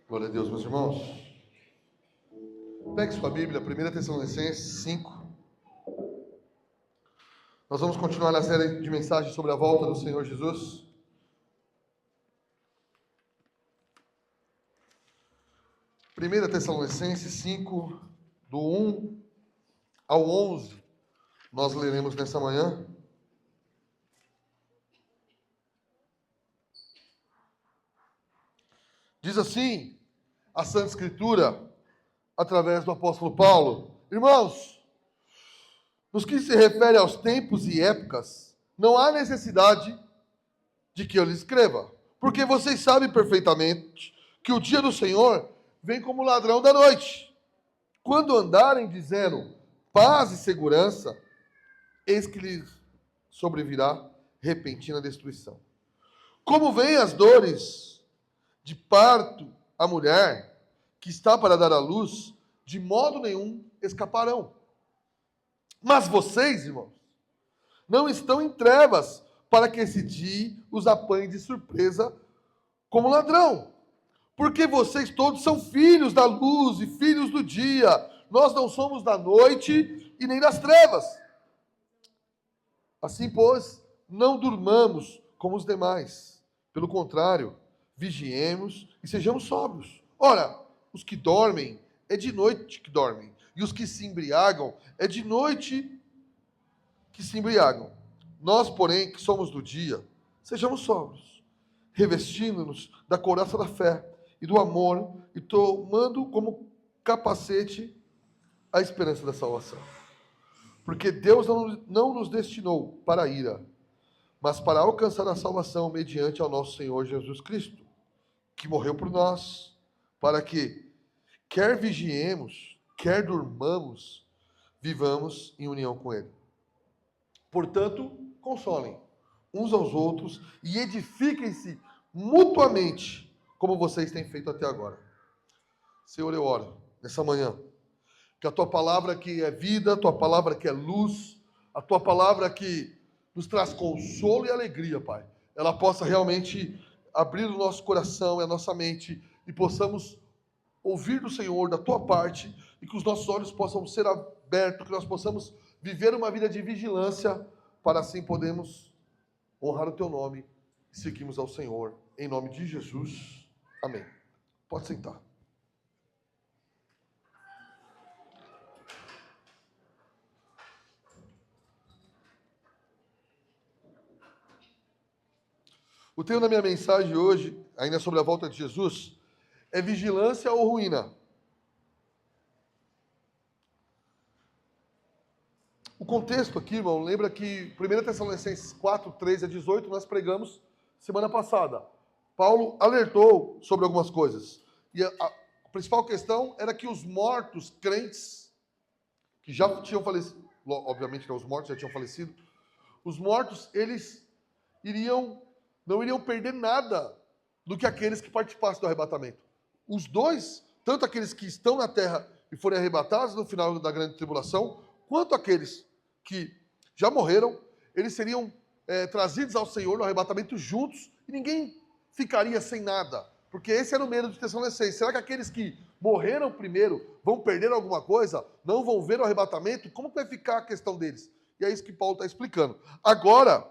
Glória a Deus, meus irmãos. Pegue sua Bíblia, 1 Tessalonicenses 5. Nós vamos continuar na série de mensagens sobre a volta do Senhor Jesus. Primeira Tessalonicenses 5, do 1 ao 11, nós leremos nessa manhã. Diz assim a Santa Escritura, através do apóstolo Paulo: Irmãos, nos que se refere aos tempos e épocas, não há necessidade de que eu lhes escreva, porque vocês sabem perfeitamente que o dia do Senhor vem como ladrão da noite. Quando andarem dizendo paz e segurança, eis que lhes sobrevirá repentina destruição. Como vêm as dores de parto à mulher que está para dar à luz, de modo nenhum escaparão. Mas vocês, irmãos, não estão em trevas para que esse dia os apanhe de surpresa como ladrão. Porque vocês todos são filhos da luz e filhos do dia. Nós não somos da noite e nem das trevas. Assim, pois, não durmamos como os demais. Pelo contrário, vigiemos e sejamos sóbrios. Ora, os que dormem, é de noite que dormem. E os que se embriagam, é de noite que se embriagam. Nós, porém, que somos do dia, sejamos sóbrios, revestindo-nos da couraça da fé e do amor, e tomando como capacete a esperança da salvação. Porque Deus não nos destinou para a ira, mas para alcançar a salvação mediante ao nosso Senhor Jesus Cristo, que morreu por nós, para que, quer vigiemos, quer durmamos, vivamos em união com Ele. Portanto, consolem uns aos outros e edifiquem-se mutuamente, como vocês têm feito até agora. Senhor, eu oro nessa manhã, que a Tua palavra que é vida, a Tua palavra que é luz, a Tua palavra que nos traz consolo e alegria, Pai, ela possa realmente abrir o nosso coração e a nossa mente e possamos ouvir do Senhor, da Tua parte, e que os nossos olhos possam ser abertos, que nós possamos viver uma vida de vigilância, para assim podermos honrar o Teu nome e seguirmos ao Senhor. Em nome de Jesus. Amém. Pode sentar. O tema da minha mensagem hoje, ainda sobre a volta de Jesus, é vigilância ou ruína? O contexto aqui, irmão, lembra que 1 Tessalonicenses 4, 13 a 18, nós pregamos semana passada. Paulo alertou sobre algumas coisas. E a principal questão era que os mortos crentes, que já tinham falecido, obviamente que os mortos já tinham falecido, os mortos, eles não iriam perder nada do que aqueles que participassem do arrebatamento. Os dois, tanto aqueles que estão na terra e forem arrebatados no final da grande tribulação, quanto aqueles que já morreram, eles seriam trazidos ao Senhor no arrebatamento juntos e ninguém ficaria sem nada. Porque esse era o medo de Tessalonicenses. Será que aqueles que morreram primeiro vão perder alguma coisa? Não vão ver o arrebatamento? Como vai ficar a questão deles? E é isso que Paulo está explicando. Agora,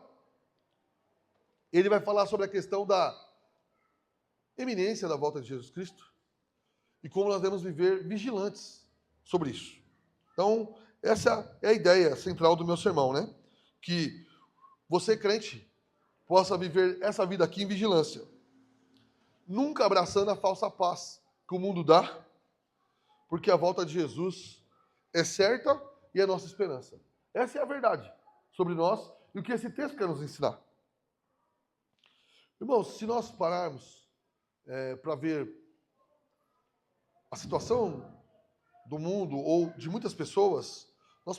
ele vai falar sobre a questão da eminência da volta de Jesus Cristo e como nós devemos viver vigilantes sobre isso. Então, essa é a ideia central do meu sermão, né? Que você, crente, possa viver essa vida aqui em vigilância. Nunca abraçando a falsa paz que o mundo dá, porque a volta de Jesus é certa e é nossa esperança. Essa é a verdade sobre nós e o que esse texto quer nos ensinar. Irmãos, se nós pararmos para ver a situação do mundo ou de muitas pessoas, nós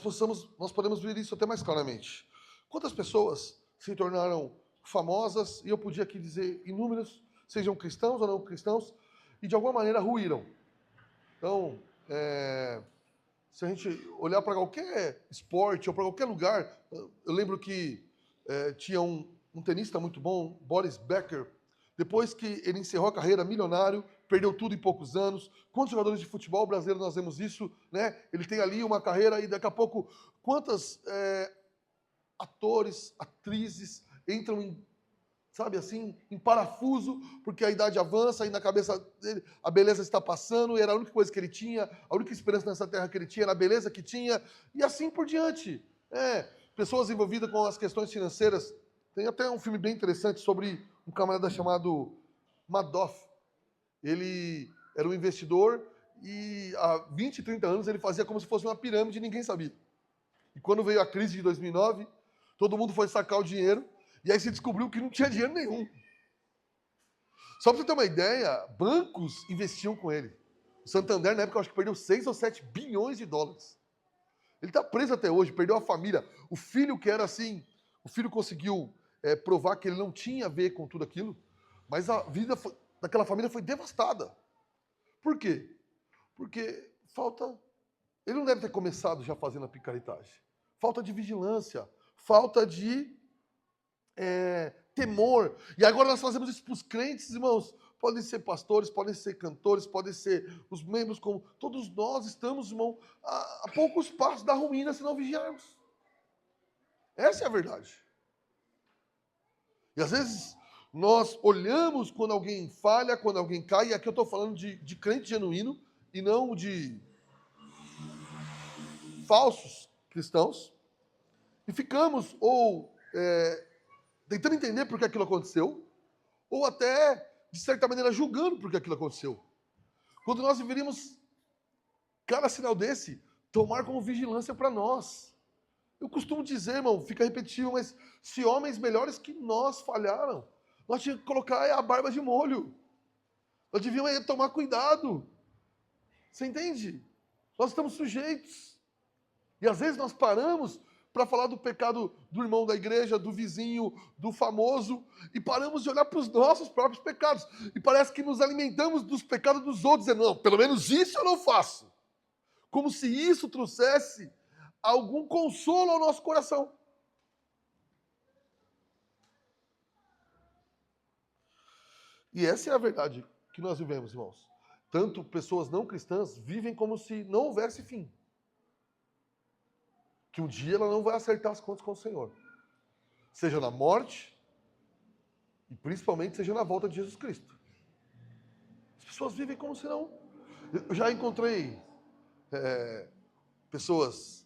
podemos ver isso até mais claramente. Quantas pessoas se tornaram famosas, e eu podia aqui dizer inúmeros, sejam cristãos ou não cristãos, e de alguma maneira ruíram. Então, se a gente olhar para qualquer esporte ou para qualquer lugar, eu lembro que tinha um tenista muito bom, Boris Becker, Depois que ele encerrou a carreira, milionário, perdeu tudo em poucos anos. Quantos jogadores de futebol brasileiro nós vemos isso, né? Ele tem ali uma carreira e daqui a pouco, quantas atores, atrizes entram em, sabe assim, em parafuso, porque a idade avança e na cabeça dele a beleza está passando, e era a única coisa que ele tinha, a única esperança nessa terra que ele tinha era a beleza que tinha, e assim por diante. Pessoas envolvidas com as questões financeiras. Tem até um filme bem interessante sobre um camarada chamado Madoff. Ele era um investidor e há 20, 30 anos ele fazia como se fosse uma pirâmide e ninguém sabia. E quando veio a crise de 2009, todo mundo foi sacar o dinheiro e aí se descobriu que não tinha dinheiro nenhum. Só para você ter uma ideia, bancos investiam com ele. O Santander, na época, eu acho que perdeu 6 ou 7 bilhões de dólares. Ele está preso até hoje, perdeu a família. O filho que era assim, o filho conseguiu provar que ele não tinha a ver com tudo aquilo, mas a vida daquela família foi devastada. Por quê? Porque falta... Ele não deve ter começado já fazendo a picaretagem. Falta de vigilância, falta de temor. E agora nós fazemos isso para os crentes, irmãos. Podem ser pastores, podem ser cantores, podem ser os membros, como todos nós estamos, irmão, a poucos passos da ruína se não vigiarmos. Essa é a verdade. E às vezes nós olhamos quando alguém falha, quando alguém cai, e aqui eu estou falando de crente genuíno e não de falsos cristãos, e ficamos ou tentando entender por que aquilo aconteceu, ou até, de certa maneira, julgando por que aquilo aconteceu. Quando nós deveríamos, cada sinal desse, tomar como vigilância para nós. Eu costumo dizer, irmão, fica repetitivo, mas se homens melhores que nós falharam, nós tínhamos que colocar a barba de molho. Nós devíamos tomar cuidado. Você entende? Nós estamos sujeitos. E às vezes nós paramos para falar do pecado do irmão da igreja, do vizinho, do famoso, e paramos de olhar para os nossos próprios pecados. E parece que nos alimentamos dos pecados dos outros, dizendo, não, pelo menos isso eu não faço. Como se isso trouxesse algum consolo ao nosso coração. E essa é a verdade que nós vivemos, irmãos. Tanto pessoas não cristãs vivem como se não houvesse fim. Que um dia ela não vai acertar as contas com o Senhor. Seja na morte e principalmente seja na volta de Jesus Cristo. As pessoas vivem como se não... Eu já encontrei pessoas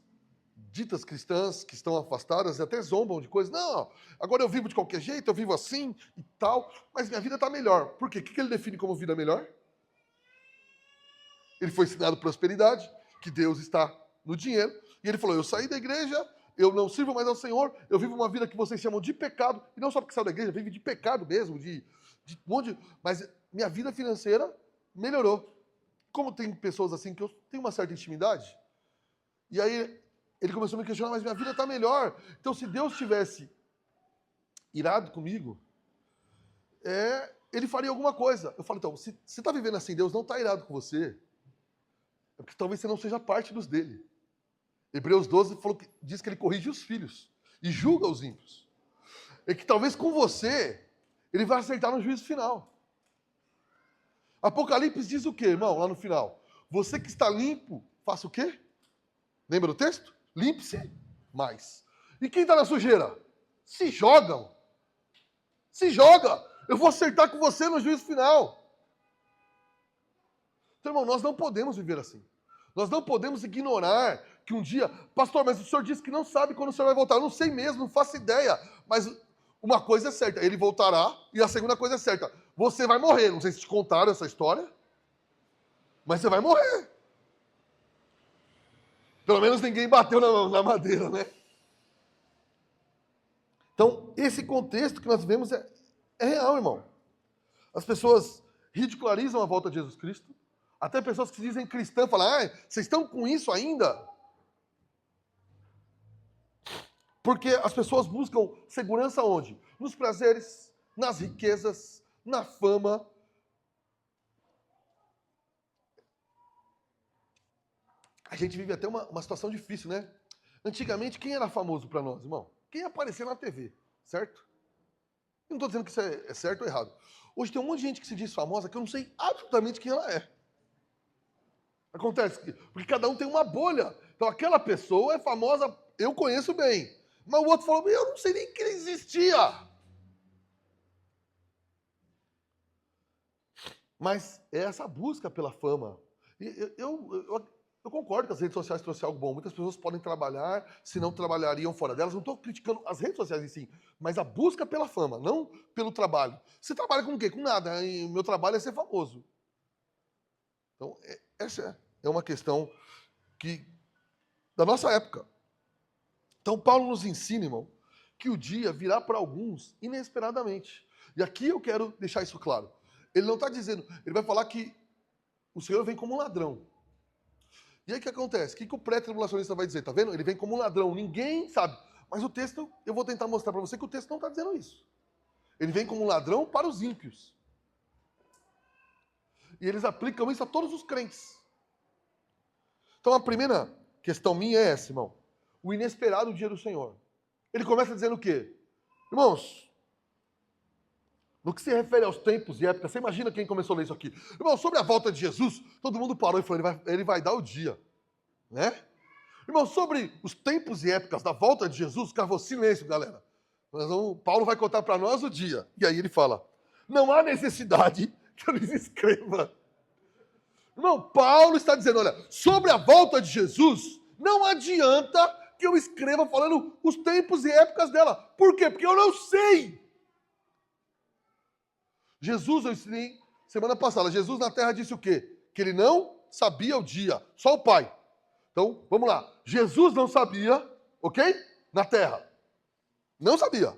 ditas cristãs que estão afastadas e até zombam de coisas. Não, agora eu vivo de qualquer jeito, eu vivo assim e tal, mas minha vida está melhor. Por quê? O que ele define como vida melhor? Ele foi ensinado prosperidade, que Deus está no dinheiro, e ele falou, eu saí da igreja, eu não sirvo mais ao Senhor, eu vivo uma vida que vocês chamam de pecado, e não só porque saiu da igreja, vive de pecado mesmo, de um monte de... Mas minha vida financeira melhorou. Como tem pessoas assim que eu tenho uma certa intimidade, e aí ele começou a me questionar, mas minha vida está melhor. Então, se Deus tivesse irado comigo, ele faria alguma coisa. Eu falo, então, se você está vivendo assim, Deus não está irado com você, é porque talvez você não seja parte dos dele. Hebreus 12 diz que ele corrige os filhos e julga os ímpios. É que talvez com você, ele vai acertar no juízo final. Apocalipse diz o quê, irmão, lá no final? Você que está limpo, faça o quê? Lembra do texto? Limpe-se mais. E quem está na sujeira? Se jogam. Se joga. Eu vou acertar com você no juízo final. Então, irmão, nós não podemos viver assim. Nós não podemos ignorar que um dia... Pastor, mas o senhor disse que não sabe quando o senhor vai voltar. Eu não sei mesmo, não faço ideia. Mas uma coisa é certa, ele voltará. E a segunda coisa é certa, você vai morrer. Não sei se te contaram essa história, mas você vai morrer. Pelo menos ninguém bateu na madeira, né? Então, esse contexto que nós vemos é real, irmão. As pessoas ridicularizam a volta de Jesus Cristo. Até pessoas que se dizem cristãs falam, vocês estão com isso ainda? Porque as pessoas buscam segurança onde? Nos prazeres, nas riquezas, na fama. A gente vive até uma situação difícil, né? Antigamente, quem era famoso para nós, irmão? Quem aparecia na TV, certo? Não estou dizendo que isso é certo ou errado. Hoje tem um monte de gente que se diz famosa que eu não sei absolutamente quem ela é. Acontece porque cada um tem uma bolha. Então aquela pessoa é famosa, eu conheço bem. Mas o outro falou, eu não sei nem que ele existia. Mas é essa busca pela fama. Eu concordo que as redes sociais trouxeram algo bom. Muitas pessoas podem trabalhar, se não trabalhariam fora delas. Não estou criticando as redes sociais em si, mas a busca pela fama, não pelo trabalho. Você trabalha com o quê? Com nada. O meu trabalho é ser famoso. Então, essa é uma questão da nossa época. Então, Paulo nos ensina, irmão, que o dia virá para alguns inesperadamente. E aqui eu quero deixar isso claro. Ele não está dizendo, ele vai falar que o Senhor vem como um ladrão. E aí o que acontece? O que o pré-tribulacionista vai dizer? Tá vendo? Ele vem como um ladrão, ninguém sabe. Mas o texto, eu vou tentar mostrar para você que o texto não está dizendo isso. Ele vem como um ladrão para os ímpios. E eles aplicam isso a todos os crentes. Então a primeira questão minha é essa, irmão. O inesperado dia do Senhor. Ele começa dizendo o quê? Irmãos, no que se refere aos tempos e épocas, você imagina quem começou a ler isso aqui? Irmão, sobre a volta de Jesus, todo mundo parou e falou, ele vai dar o dia. Né? Irmão, sobre os tempos e épocas da volta de Jesus, cavou silêncio, galera. Paulo vai contar para nós o dia. E aí ele fala, não há necessidade que eu lhes escreva. Irmão, Paulo está dizendo, olha, sobre a volta de Jesus, não adianta que eu escreva falando os tempos e épocas dela. Por quê? Porque eu não sei. Jesus, eu ensinei semana passada, Jesus na terra disse o quê? Que ele não sabia o dia, só o Pai. Então, vamos lá. Jesus não sabia, ok? Na terra. Não sabia.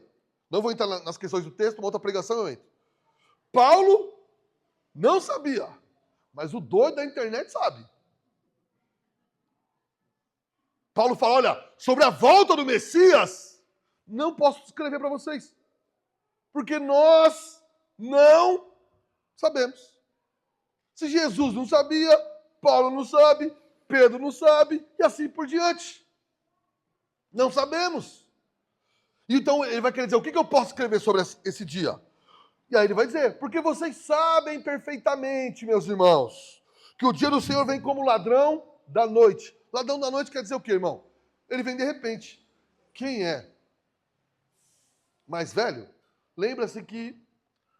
Não vou entrar nas questões do texto, uma outra pregação eu entro. Paulo não sabia. Mas o doido da internet sabe. Paulo fala, olha, sobre a volta do Messias, não posso escrever para vocês. Porque nós não sabemos. Se Jesus não sabia, Paulo não sabe, Pedro não sabe, e assim por diante. Não sabemos. Então ele vai querer dizer, o que eu posso escrever sobre esse dia? E aí ele vai dizer, porque vocês sabem perfeitamente, meus irmãos, que o dia do Senhor vem como ladrão da noite. Ladrão da noite quer dizer o quê, irmão? Ele vem de repente. Quem é mais velho, lembra-se que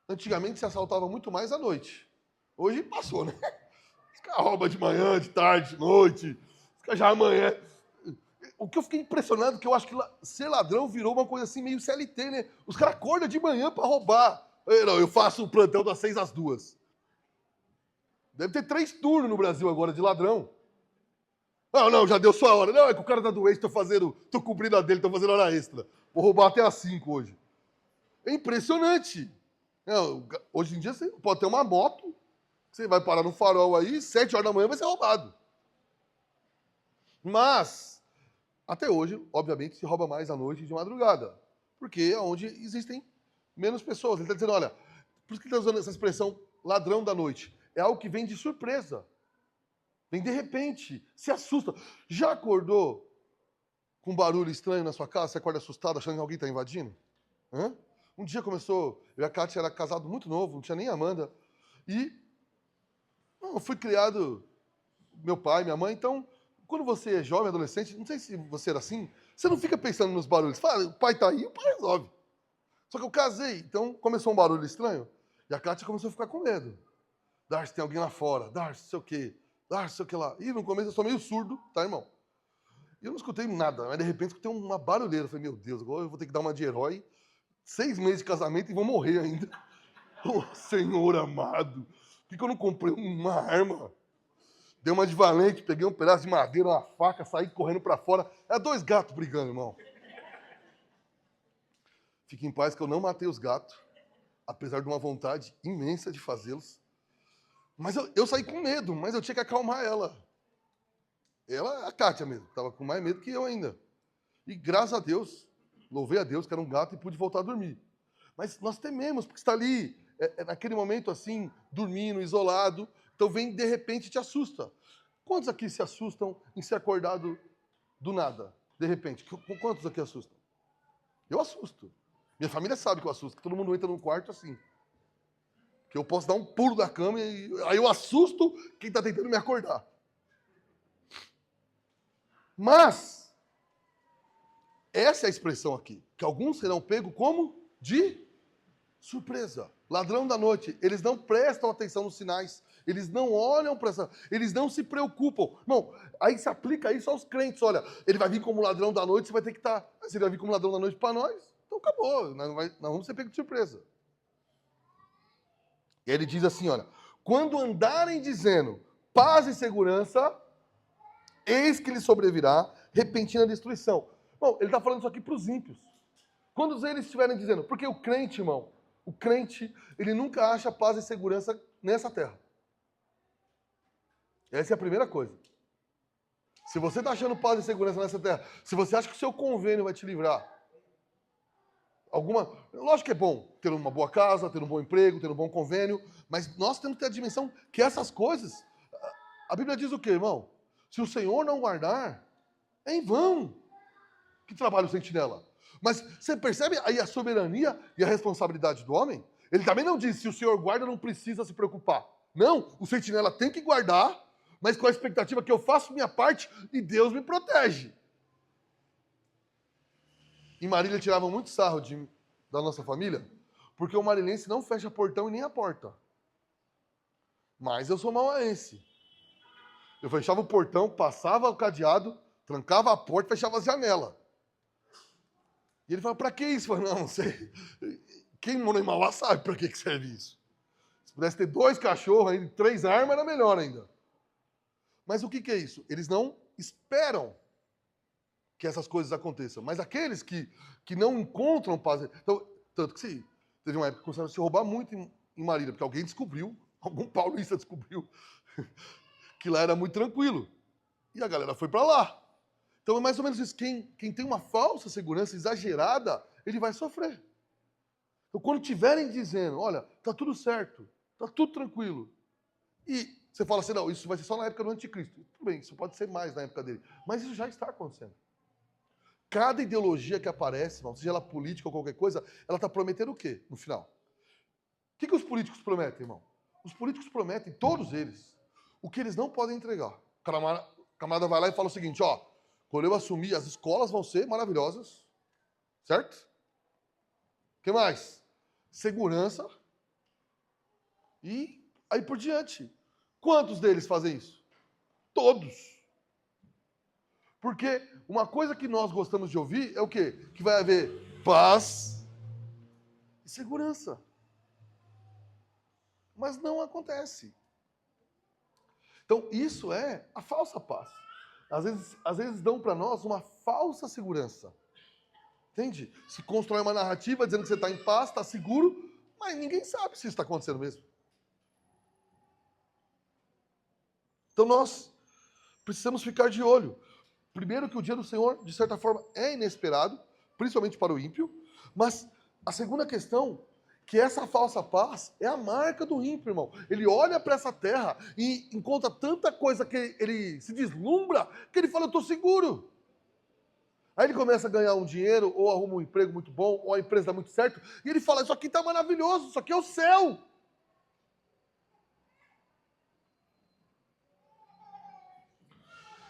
antigamente se assaltava muito mais à noite. Hoje passou, né? Os caras roubam de manhã, de tarde, de noite. Os caras já amanhã. O que eu fiquei impressionado é que eu acho que ser ladrão virou uma coisa assim meio CLT, né? Os caras acordam de manhã para roubar. Eu faço o plantão das 6 às 2. Deve ter 3 turnos no Brasil agora de ladrão. Não, já deu sua hora. Não, é que o cara tá doente, tô cumprindo a dele, tô fazendo hora extra. Vou roubar até às 5 hoje. É impressionante. Hoje em dia você pode ter uma moto, você vai parar no farol aí, 7 horas da manhã vai ser roubado. Mas, até hoje, obviamente, se rouba mais à noite e de madrugada. Porque é onde existem menos pessoas. Ele está dizendo, olha, por isso que ele está usando essa expressão ladrão da noite. É algo que vem de surpresa. Vem de repente, se assusta. Já acordou com um barulho estranho na sua casa? Você acorda assustado, achando que alguém está invadindo? Um dia começou, eu e a Kátia era casado muito novo, não tinha nem Amanda. E eu fui criado, meu pai, minha mãe, então, quando você é jovem, adolescente, não sei se você era assim, você não fica pensando nos barulhos. Fala, o pai está aí, o pai resolve. Só que eu casei, então começou um barulho estranho, e a Kátia começou a ficar com medo. Darcy, tem alguém lá fora, Darcy, sei o quê, Darcy, sei o que lá. E no começo eu sou meio surdo, tá, irmão? E eu não escutei nada, mas de repente escutei uma barulheira. Eu falei, meu Deus, agora eu vou ter que dar uma de herói, 6 meses de casamento e vou morrer ainda. Oh, Senhor amado, por que eu não comprei uma arma? Dei uma de valente, peguei um pedaço de madeira, uma faca, saí correndo pra fora. Era 2 gatos brigando, irmão. Fique em paz que eu não matei os gatos, apesar de uma vontade imensa de fazê-los. Mas eu saí com medo, mas eu tinha que acalmar ela. Ela, a Kátia mesmo, estava com mais medo que eu ainda. E graças a Deus, louvei a Deus que era um gato e pude voltar a dormir. Mas nós tememos, porque está ali, naquele momento assim, dormindo, isolado, então vem de repente e te assusta. Quantos aqui se assustam em ser acordado do nada, de repente? Quantos aqui assustam? Eu assusto. Minha família sabe que eu assusto, que todo mundo entra num quarto assim. Que eu posso dar um pulo da cama e aí eu assusto quem está tentando me acordar. Mas, essa é a expressão aqui, que alguns serão pegos como de surpresa. Ladrão da noite, eles não prestam atenção nos sinais, eles não olham para essa, eles não se preocupam. Irmão, aí se aplica isso aos crentes, olha, ele vai vir como ladrão da noite, você vai ter que estar, se ele vai vir como ladrão da noite para nós, então acabou, nós vamos ser pegos de surpresa. E aí ele diz assim, olha, quando andarem dizendo paz e segurança, eis que lhe sobrevirá repentina destruição. Bom, ele está falando isso aqui para os ímpios. Quando eles estiverem dizendo, porque o crente, irmão, o crente, ele nunca acha paz e segurança nessa terra. Essa é a primeira coisa. Se você está achando paz e segurança nessa terra, se você acha que o seu convênio vai te livrar, lógico que é bom ter uma boa casa, ter um bom emprego, ter um bom convênio, mas nós temos que ter a dimensão que essas coisas, a Bíblia diz o quê, irmão? Se o Senhor não guardar, é em vão que trabalha o sentinela. Mas você percebe aí a soberania e a responsabilidade do homem? Ele também não diz, se o Senhor guarda, não precisa se preocupar. Não, o sentinela tem que guardar, mas com a expectativa que eu faço minha parte e Deus me protege. Em Marília tiravam muito sarro da nossa família, porque o marilense não fecha portão e nem a porta. Mas eu sou mauaense. Eu fechava o portão, passava o cadeado, trancava a porta e fechava a janela. E ele fala, pra que isso? Eu falei, não sei. Quem mora em Mauá sabe pra que serve isso. Se pudesse ter 2 cachorros, 3 armas, era melhor ainda. Mas o que é isso? Eles não esperam que essas coisas aconteçam. Mas aqueles que não encontram paz... Então, tanto que teve uma época que começaram a se roubar muito em Marília, porque alguém descobriu, algum paulista descobriu, que lá era muito tranquilo. E a galera foi para lá. Então é mais ou menos isso. Quem tem uma falsa segurança exagerada, ele vai sofrer. Então quando estiverem dizendo, olha, tá tudo certo, tá tudo tranquilo, e você fala assim, não, isso vai ser só na época do anticristo. Tudo bem, isso pode ser mais na época dele. Mas isso já está acontecendo. Cada ideologia que aparece, irmão, seja ela política ou qualquer coisa, ela está prometendo o quê no final? O que os políticos prometem, irmão? Os políticos prometem, todos eles, o que eles não podem entregar. O camarada vai lá e fala o seguinte, ó, quando eu assumir, as escolas vão ser maravilhosas, certo? O que mais? Segurança. E aí por diante. Quantos deles fazem isso? Todos. Porque uma coisa que nós gostamos de ouvir é o quê? Que vai haver paz e segurança. Mas não acontece. Então, isso é a falsa paz. Às vezes dão para nós uma falsa segurança. Entende? Se constrói uma narrativa dizendo que você está em paz, está seguro, mas ninguém sabe se isso está acontecendo mesmo. Então nós precisamos ficar de olho. Primeiro que o dia do Senhor, de certa forma, é inesperado, principalmente para o ímpio, mas a segunda questão, que essa falsa paz é a marca do ímpio, irmão. Ele olha para essa terra e encontra tanta coisa que ele se deslumbra, que ele fala, eu estou seguro. Aí ele começa a ganhar um dinheiro, ou arruma um emprego muito bom, ou a empresa dá muito certo, e ele fala, isso aqui está maravilhoso, isso aqui é o céu.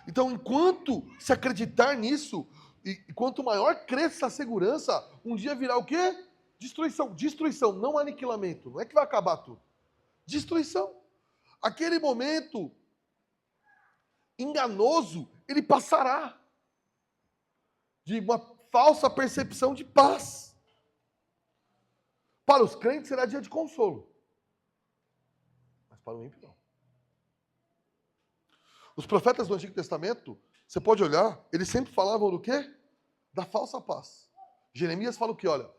Então, enquanto se acreditar nisso, e quanto maior cresça a segurança, um dia virá o quê? Destruição. Destruição, não aniquilamento. Não é que vai acabar tudo. Destruição. Aquele momento enganoso, ele passará de uma falsa percepção de paz. Para os crentes será dia de consolo. Mas para o ímpio não. Os profetas do Antigo Testamento, você pode olhar, eles sempre falavam do quê? Da falsa paz. Jeremias fala o quê? Olha,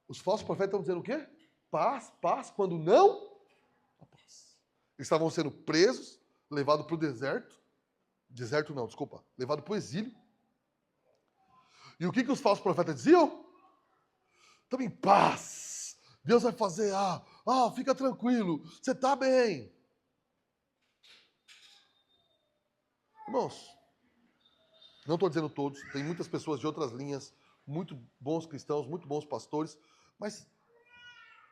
os falsos profetas estão dizendo o quê? Paz, paz, quando não, a paz. Eles estavam sendo presos, levados para o deserto. Deserto não, desculpa. Levados para o exílio. E o que os falsos profetas diziam? Estamos em paz. Deus vai fazer, fica tranquilo, você está bem. Irmãos, não estou dizendo todos, tem muitas pessoas de outras linhas muito bons cristãos, muito bons pastores, mas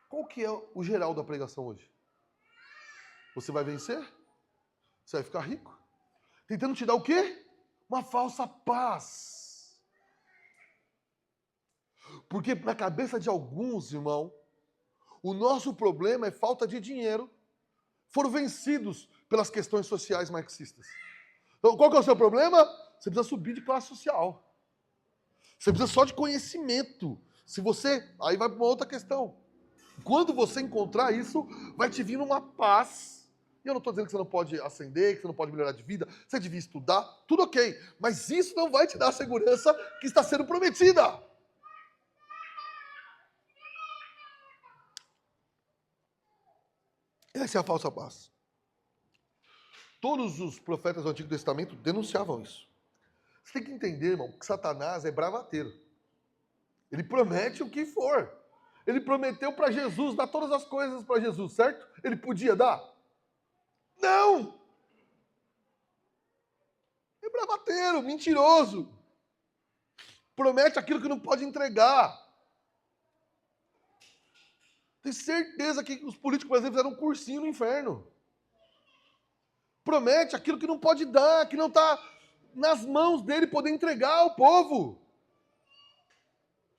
qual que é o geral da pregação hoje? Você vai vencer? Você vai ficar rico? Tentando te dar o quê? Uma falsa paz. Porque na cabeça de alguns, irmão, o nosso problema é falta de dinheiro. Foram vencidos pelas questões sociais marxistas. Então, qual que é o seu problema? Você precisa subir de classe social. Você precisa só de conhecimento. Se você... Aí vai para uma outra questão. Quando você encontrar isso, vai te vir uma paz. E eu não estou dizendo que você não pode ascender, que você não pode melhorar de vida, você devia estudar, tudo ok. Mas isso não vai te dar a segurança que está sendo prometida. Essa é a falsa paz. Todos os profetas do Antigo Testamento denunciavam isso. Você tem que entender, irmão, que Satanás é bravateiro. Ele promete o que for. Ele prometeu para Jesus, dar todas as coisas para Jesus, certo? Ele podia dar? Não! É bravateiro, mentiroso. Promete aquilo que não pode entregar. Tenho certeza que os políticos, por exemplo, fizeram um cursinho no inferno. Promete aquilo que não pode dar, que não está nas mãos dele poder entregar ao povo.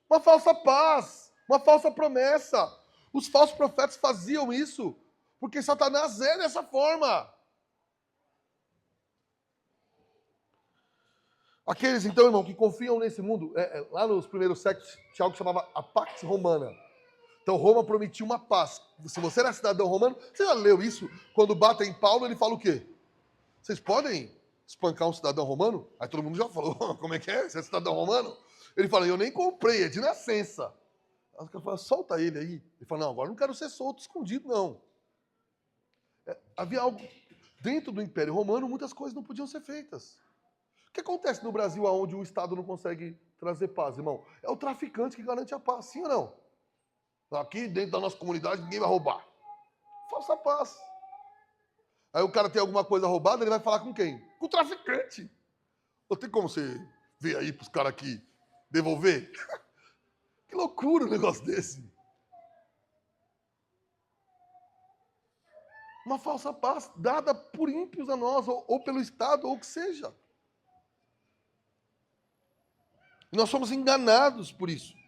Uma falsa paz, uma falsa promessa. Os falsos profetas faziam isso porque Satanás é dessa forma. Aqueles, então, irmão, que confiam nesse mundo, lá nos primeiros séculos, tinha algo que chamava a Pax Romana. Então, Roma prometia uma paz. Se você era cidadão romano, você já leu isso? Quando batem em Paulo, ele fala o quê? Vocês podem espancar um cidadão romano? Aí todo mundo já falou, como é que é? Você é cidadão romano? Ele fala, eu nem comprei, é de nascença. Aí os caras falam, solta ele aí. Ele fala, não, agora não quero ser solto, escondido, não. Havia algo... Dentro do Império Romano, muitas coisas não podiam ser feitas. O que acontece no Brasil, onde o Estado não consegue trazer paz, irmão? É o traficante que garante a paz, sim ou não? Aqui, dentro da nossa comunidade, ninguém vai roubar. Falsa paz. Aí o cara tem alguma coisa roubada, ele vai falar com quem? Com o traficante. Não tem como você ver aí para os caras aqui devolver? Que loucura um negócio desse. Uma falsa paz dada por ímpios a nós, ou pelo Estado, ou o que seja. E nós somos enganados por isso.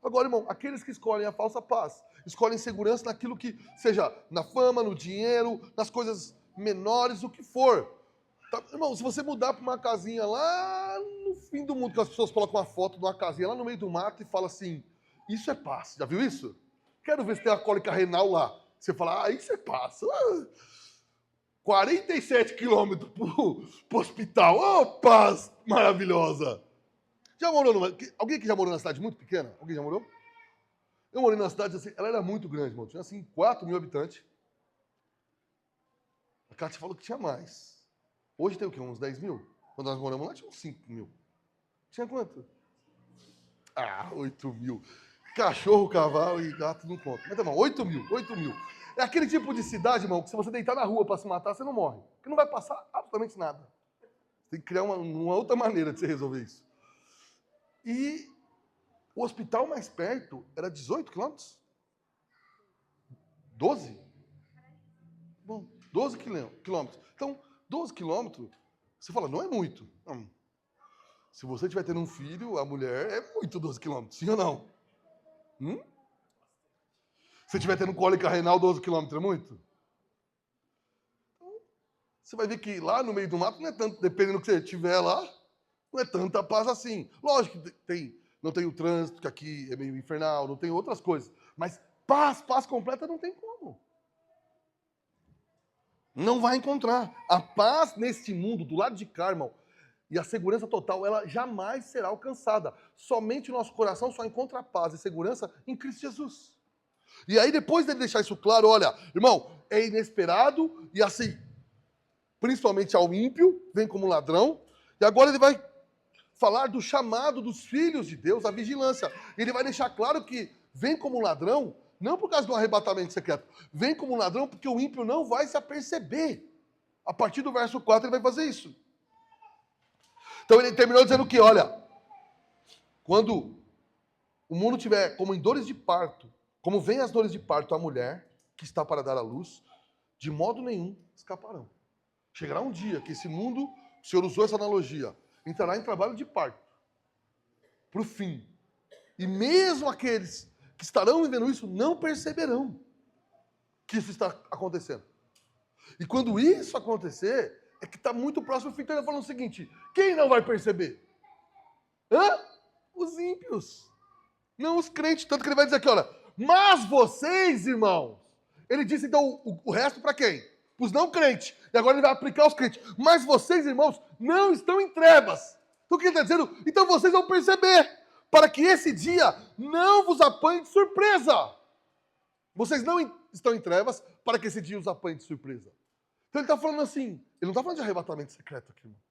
Agora, irmão, aqueles que escolhem a falsa paz, escolhem segurança naquilo que, seja na fama, no dinheiro, nas coisas menores, o que for. Tá? Irmão, se você mudar para uma casinha lá no fim do mundo, que as pessoas colocam uma foto de uma casinha lá no meio do mato e falam assim, isso é paz. Já viu isso? Quero ver se tem uma cólica renal lá. Você fala, isso é paz. 47 quilômetros pro hospital. Oh, paz maravilhosa. Já morou numa... Alguém que já morou numa cidade muito pequena? Alguém já morou? Eu morei numa cidade assim, ela era muito grande, irmão. Tinha assim 4 mil habitantes. A Cátia falou que tinha mais. Hoje tem o quê? Uns 10 mil? Quando nós moramos lá tinha uns 5 mil. Tinha quanto? 8 mil. Cachorro, cavalo e gato não conta. Mas tá bom, 8 mil. É aquele tipo de cidade, irmão, que se você deitar na rua para se matar, você não morre. Porque não vai passar absolutamente nada. Tem que criar uma outra maneira de você resolver isso. E o hospital mais perto era 18 quilômetros? 12? Bom, 12 quilômetros. Então, 12 quilômetros, você fala, não é muito. Não. Se você estiver tendo um filho, a mulher, é muito 12 quilômetros, sim ou não? Se estiver tendo cólica renal, 12 quilômetros é muito? Então, você vai ver que lá no meio do mato não é tanto, dependendo do que você tiver lá, não é tanta paz assim. Lógico que não tem o trânsito, que aqui é meio infernal, não tem outras coisas. Mas paz completa não tem como. Não vai encontrar. A paz neste mundo, do lado de cá, irmão, e a segurança total, ela jamais será alcançada. Somente o nosso coração só encontra paz e segurança em Cristo Jesus. E aí, depois dele deixar isso claro, olha, irmão, é inesperado e assim, principalmente ao ímpio, vem como ladrão, e agora ele vai falar do chamado dos filhos de Deus, a vigilância. Ele vai deixar claro que vem como ladrão, não por causa do arrebatamento secreto, vem como ladrão porque o ímpio não vai se aperceber. A partir do verso 4 ele vai fazer isso. Então ele terminou dizendo que, olha, Quando o mundo tiver como em dores de parto, como vem as dores de parto à mulher que está para dar à luz, de modo nenhum escaparão. Chegará um dia que esse mundo, o Senhor usou essa analogia, entrará em trabalho de parto, para o fim. E mesmo aqueles que estarão vivendo isso não perceberão que isso está acontecendo. E quando isso acontecer, é que está muito próximo do fim. Então ele falando o seguinte: quem não vai perceber? Os ímpios. Não os crentes. Tanto que ele vai dizer aqui, olha, mas vocês, irmãos. Ele disse então o resto para quem? Para os não crentes. E agora ele vai aplicar aos crentes. Mas vocês, irmãos, não estão em trevas. Então o que ele está dizendo? Então vocês vão perceber, para que esse dia não vos apanhe de surpresa. Vocês não estão em trevas, para que esse dia os apanhe de surpresa. Então ele está falando assim, ele não está falando de arrebatamento secreto aqui, irmão.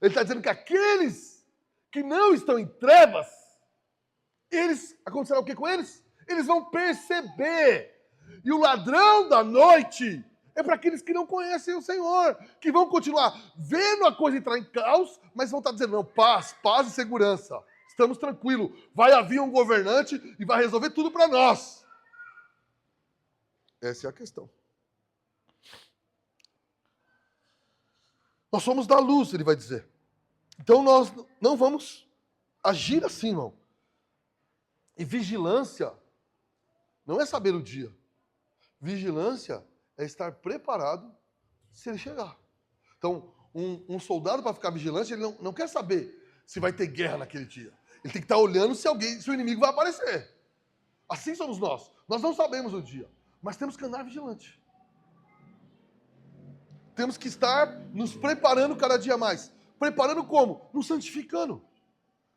Ele está dizendo que aqueles que não estão em trevas, acontecerá o que com eles? Eles vão perceber. E o ladrão da noite é para aqueles que não conhecem o Senhor, que vão continuar vendo a coisa entrar em caos, mas vão estar dizendo, não, paz e segurança. Estamos tranquilos. Vai haver um governante e vai resolver tudo para nós. Essa é a questão. Nós somos da luz, ele vai dizer. Então nós não vamos agir assim, irmão. E vigilância não é saber o dia. Vigilância é estar preparado se ele chegar. Então, um soldado, para ficar vigilante, ele não quer saber se vai ter guerra naquele dia. Ele tem que estar olhando se o inimigo vai aparecer. Assim somos nós. Nós não sabemos o dia, mas temos que andar vigilante. Temos que estar nos preparando cada dia mais. Preparando como? Nos santificando.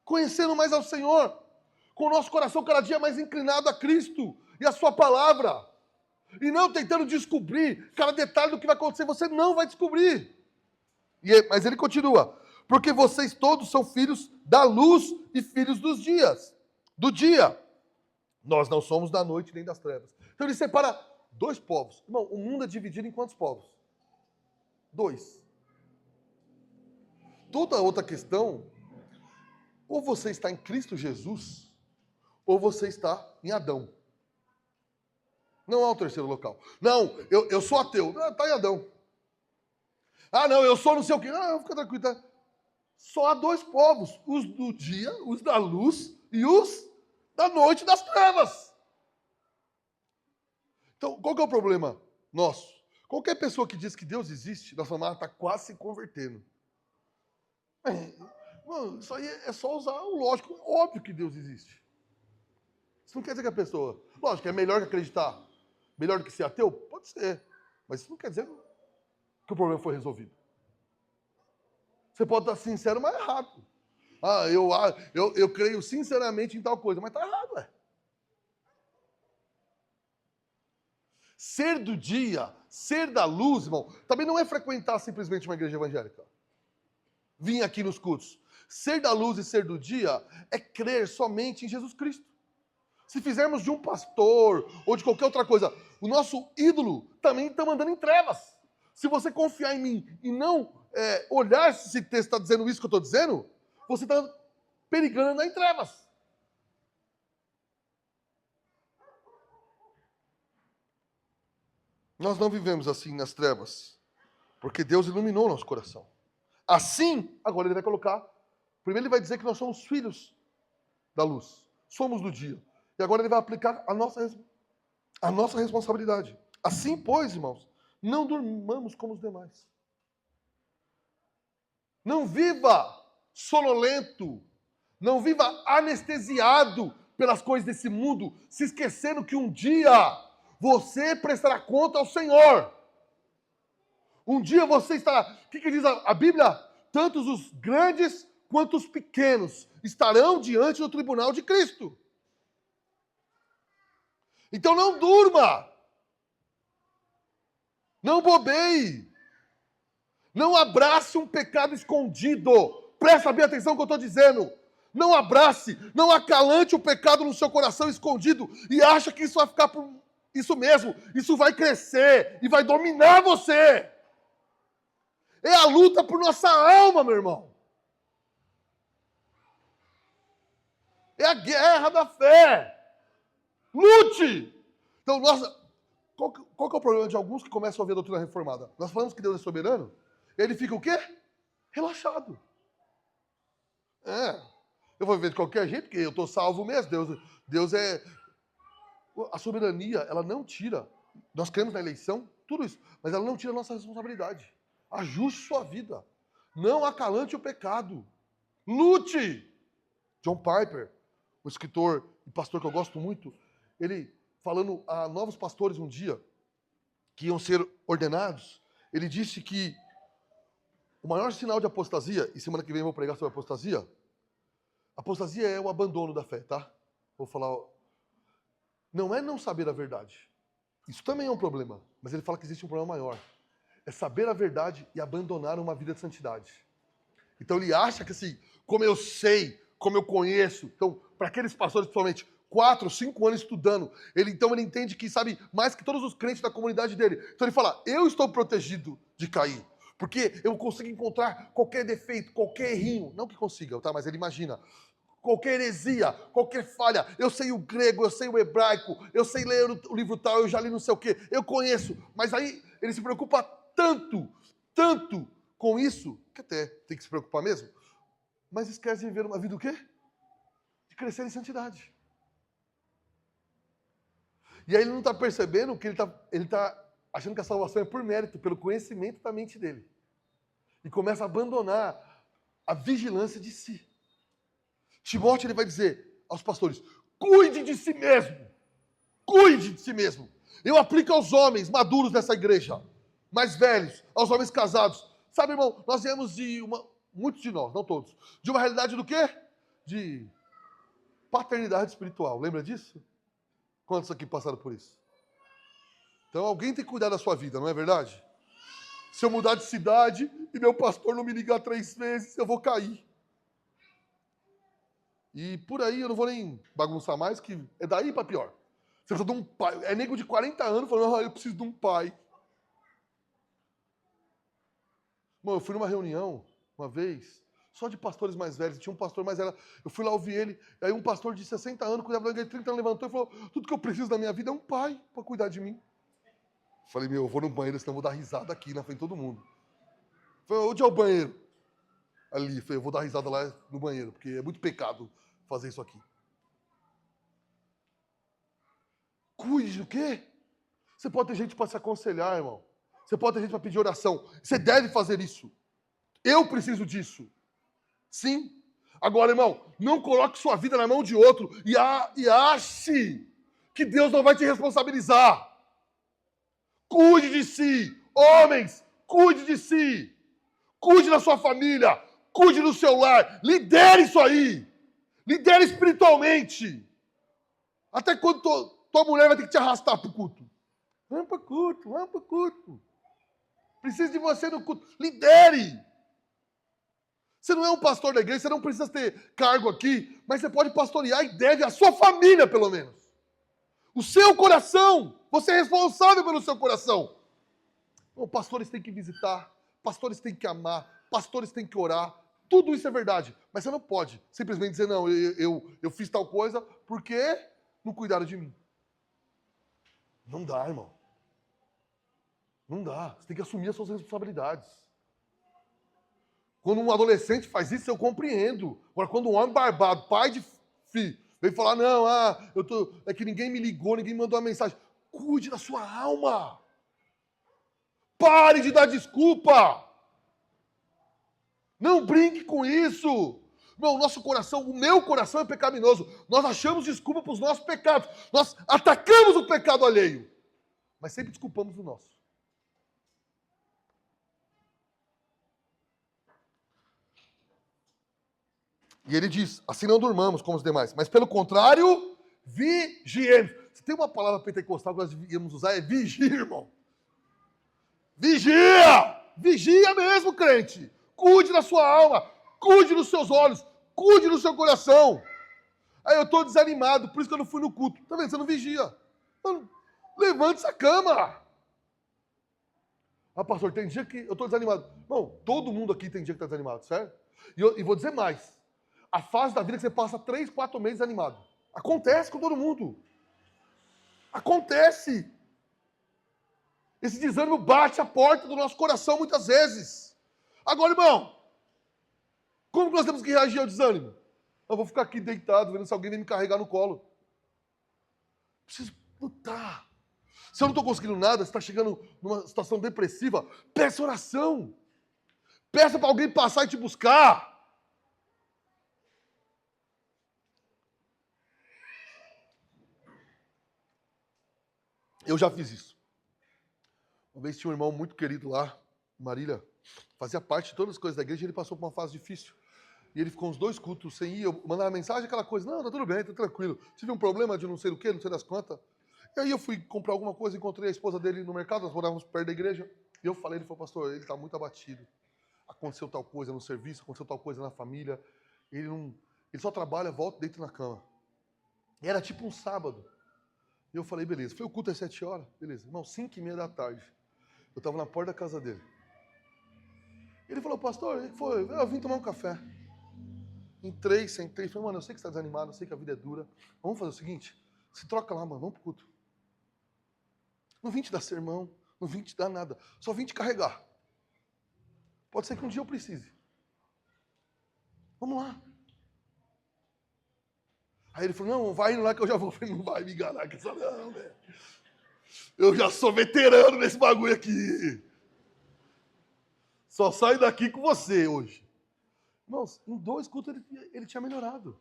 Conhecendo mais ao Senhor. Com o nosso coração cada dia mais inclinado a Cristo e a sua palavra. E não tentando descobrir cada detalhe do que vai acontecer. Você não vai descobrir. Mas ele continua. Porque vocês todos são filhos da luz e filhos dos dias. Do dia. Nós não somos da noite nem das trevas. Então ele separa dois povos. Irmão, o mundo é dividido em quantos povos? 2. Toda outra questão, ou você está em Cristo Jesus, ou você está em Adão. Não há um terceiro local. Não, eu sou ateu. Está em Adão. Ah, não, eu sou não sei o quê. Não, fica tranquilo. Tá? Só há dois povos. Os do dia, os da luz, e os da noite das trevas. Então, qual que é o problema nosso? Qualquer pessoa que diz que Deus existe, nós falamos, está quase se convertendo. Mano, isso aí é só usar o lógico. Óbvio que Deus existe. Isso não quer dizer que a pessoa... Lógico, é melhor que acreditar. Melhor do que ser ateu? Pode ser. Mas isso não quer dizer que o problema foi resolvido. Você pode estar sincero, mas errado. Eu creio sinceramente em tal coisa, mas está errado, ué. Ser do dia, ser da luz, irmão, também não é frequentar simplesmente uma igreja evangélica. Vir aqui nos cultos. Ser da luz e ser do dia é crer somente em Jesus Cristo. Se fizermos de um pastor ou de qualquer outra coisa, o nosso ídolo também está mandando em trevas. Se você confiar em mim e não olhar se esse texto está dizendo isso que eu estou dizendo, você está perigando andar em trevas. Nós não vivemos assim nas trevas, porque Deus iluminou nosso coração. Assim, agora ele vai colocar, primeiro ele vai dizer que nós somos filhos da luz, somos do dia. E agora ele vai aplicar a nossa responsabilidade. Assim, pois, irmãos, não durmamos como os demais. Não viva sonolento, não viva anestesiado pelas coisas desse mundo, se esquecendo que um dia você prestará conta ao Senhor. Um dia você estará... O que diz a Bíblia? Tantos os grandes quanto os pequenos estarão diante do tribunal de Cristo. Então não durma. Não bobeie. Não abrace um pecado escondido. Presta bem atenção no que eu estou dizendo. Não abrace, não acalante o pecado no seu coração escondido e acha que isso vai ficar por isso mesmo. Isso vai crescer e vai dominar você. É a luta por nossa alma, meu irmão. É a guerra da fé. Lute! Então, qual que é o problema de alguns que começam a ver a doutrina reformada? Nós falamos que Deus é soberano, ele fica o quê? Relaxado. Eu vou viver de qualquer jeito, porque eu estou salvo mesmo. Deus é... A soberania, ela não tira. Nós cremos na eleição, tudo isso, mas ela não tira a nossa responsabilidade. Ajuste sua vida. Não acalante o pecado. Lute! John Piper, um escritor e pastor que eu gosto muito, ele falando a novos pastores um dia que iam ser ordenados, ele disse que o maior sinal de apostasia, e semana que vem eu vou pregar sobre apostasia é o abandono da fé, tá? Vou falar, não é não saber a verdade. Isso também é um problema, mas ele fala que existe um problema maior. É saber a verdade e abandonar uma vida de santidade. Então ele acha que assim, como eu sei, como eu conheço, então, para aqueles pastores, principalmente, 4, 5 anos estudando, então ele entende que sabe mais que todos os crentes da comunidade dele. Então ele fala, eu estou protegido de cair, porque eu consigo encontrar qualquer defeito, qualquer errinho, não que consiga, tá? Mas ele imagina, qualquer heresia, qualquer falha, eu sei o grego, eu sei o hebraico, eu sei ler o livro tal, eu já li não sei o quê, eu conheço, mas aí ele se preocupa tanto com isso, que até tem que se preocupar mesmo, mas esquece de viver uma vida o quê? De crescer em santidade. E aí ele não está percebendo que ele tá achando que a salvação é por mérito, pelo conhecimento da mente dele. E começa a abandonar a vigilância de si. Timóteo ele vai dizer aos pastores, cuide de si mesmo. Cuide de si mesmo. Eu aplico aos homens maduros dessa igreja, mais velhos, aos homens casados. Sabe, irmão, nós viemos muitos de nós, não todos, de uma realidade do quê? De paternidade espiritual. Lembra disso? Quantos aqui passaram por isso? Então alguém tem que cuidar da sua vida, não é verdade? Se eu mudar de cidade e meu pastor não me ligar 3 vezes, eu vou cair. E por aí eu não vou nem bagunçar mais, que é daí para pior. Você precisa de um pai. É nego de 40 anos falando, eu preciso de um pai. Bom, eu fui numa reunião, uma vez, só de pastores mais velhos. Tinha um pastor mais velho. Eu fui lá ouvir ele. Aí um pastor de 60 anos, cuidava de 30 anos, levantou e falou, tudo que eu preciso da minha vida é um pai para cuidar de mim. Falei, eu vou no banheiro, senão eu vou dar risada aqui na frente de todo mundo. Falei, onde é o banheiro? Ali. Falei, eu vou dar risada lá no banheiro, porque é muito pecado fazer isso aqui. Cuide do quê? Você pode ter gente para se aconselhar, irmão. Você pode ter gente para pedir oração. Você deve fazer isso. Eu preciso disso. Sim. Agora, irmão, não coloque sua vida na mão de outro e ache que Deus não vai te responsabilizar. Cuide de si. Homens, cuide de si. Cuide da sua família. Cuide do seu lar. Lidere isso aí. Lidere espiritualmente. Até quando tua mulher vai ter que te arrastar para o culto. Vamos para o culto, vamos para o culto. Preciso de você no culto. Lidere. Você não é um pastor da igreja, você não precisa ter cargo aqui, mas você pode pastorear e deve a sua família, pelo menos. O seu coração. Você é responsável pelo seu coração. Bom, pastores têm que visitar, pastores têm que amar, pastores têm que orar. Tudo isso é verdade. Mas você não pode simplesmente dizer, não, eu fiz tal coisa porque não cuidaram de mim. Não dá, irmão. Não dá. Você tem que assumir as suas responsabilidades. Quando um adolescente faz isso, eu compreendo. Agora, quando um homem barbado, pai de filho, vem falar, não, é que ninguém me ligou, ninguém me mandou uma mensagem. Cuide da sua alma. Pare de dar desculpa. Não brinque com isso. Meu, o meu coração é pecaminoso. Nós achamos desculpa para os nossos pecados. Nós atacamos o pecado alheio. Mas sempre desculpamos o nosso. E ele diz, assim não durmamos como os demais, mas pelo contrário, vigiemos. Se tem uma palavra pentecostal que nós devíamos usar, é vigia, irmão. Vigia! Vigia mesmo, crente. Cuide da sua alma, cuide dos seus olhos, cuide do seu coração. Aí eu estou desanimado, por isso que eu não fui no culto. Tá vendo? Você não vigia. Então, levante essa cama. Ah, pastor, tem dia que eu estou desanimado. Não, todo mundo aqui tem dia que está desanimado, certo? E vou dizer mais. a fase da vida que você passa 3, 4 meses animado. Acontece com todo mundo. Acontece. Esse desânimo bate a porta do nosso coração muitas vezes. Agora, irmão, como nós temos que reagir ao desânimo? Eu vou ficar aqui deitado, vendo se alguém vem me carregar no colo. Preciso lutar. Se eu não estou conseguindo nada, você está chegando numa situação depressiva, peça oração. Peça para alguém passar e te buscar. Eu já fiz isso. Uma vez tinha um irmão muito querido lá, Marília, fazia parte de todas as coisas da igreja, e ele passou por uma fase difícil. E ele ficou uns 2 cultos sem ir, eu mandava mensagem, aquela coisa, não, tá tudo bem, tá tranquilo. Tive um problema de não sei o quê, não sei das quantas. E aí eu fui comprar alguma coisa, encontrei a esposa dele no mercado, nós morávamos perto da igreja, e eu falei, ele falou, pastor, ele está muito abatido. Aconteceu tal coisa no serviço, aconteceu tal coisa na família. Ele só trabalha, volta e deita na cama. E era tipo um sábado. E eu falei, beleza. Foi o culto às 7 horas, beleza. Irmão, 5h30 da tarde. Eu estava na porta da casa dele. Ele falou, pastor, o que foi? Eu vim tomar um café. Entrei, sentei, falei, mano, eu sei que você está desanimado, eu sei que a vida é dura. Vamos fazer o seguinte, se troca lá, mano, vamos pro culto. Não vim te dar sermão, não vim te dar nada, só vim te carregar. Pode ser que um dia eu precise. Vamos lá. Aí ele falou, não, vai indo lá que eu já vou. Eu falei, não vai me enganar com essa não, velho. Eu já sou veterano nesse bagulho aqui. Só saio daqui com você hoje. Irmãos, em 2 cultos ele tinha melhorado.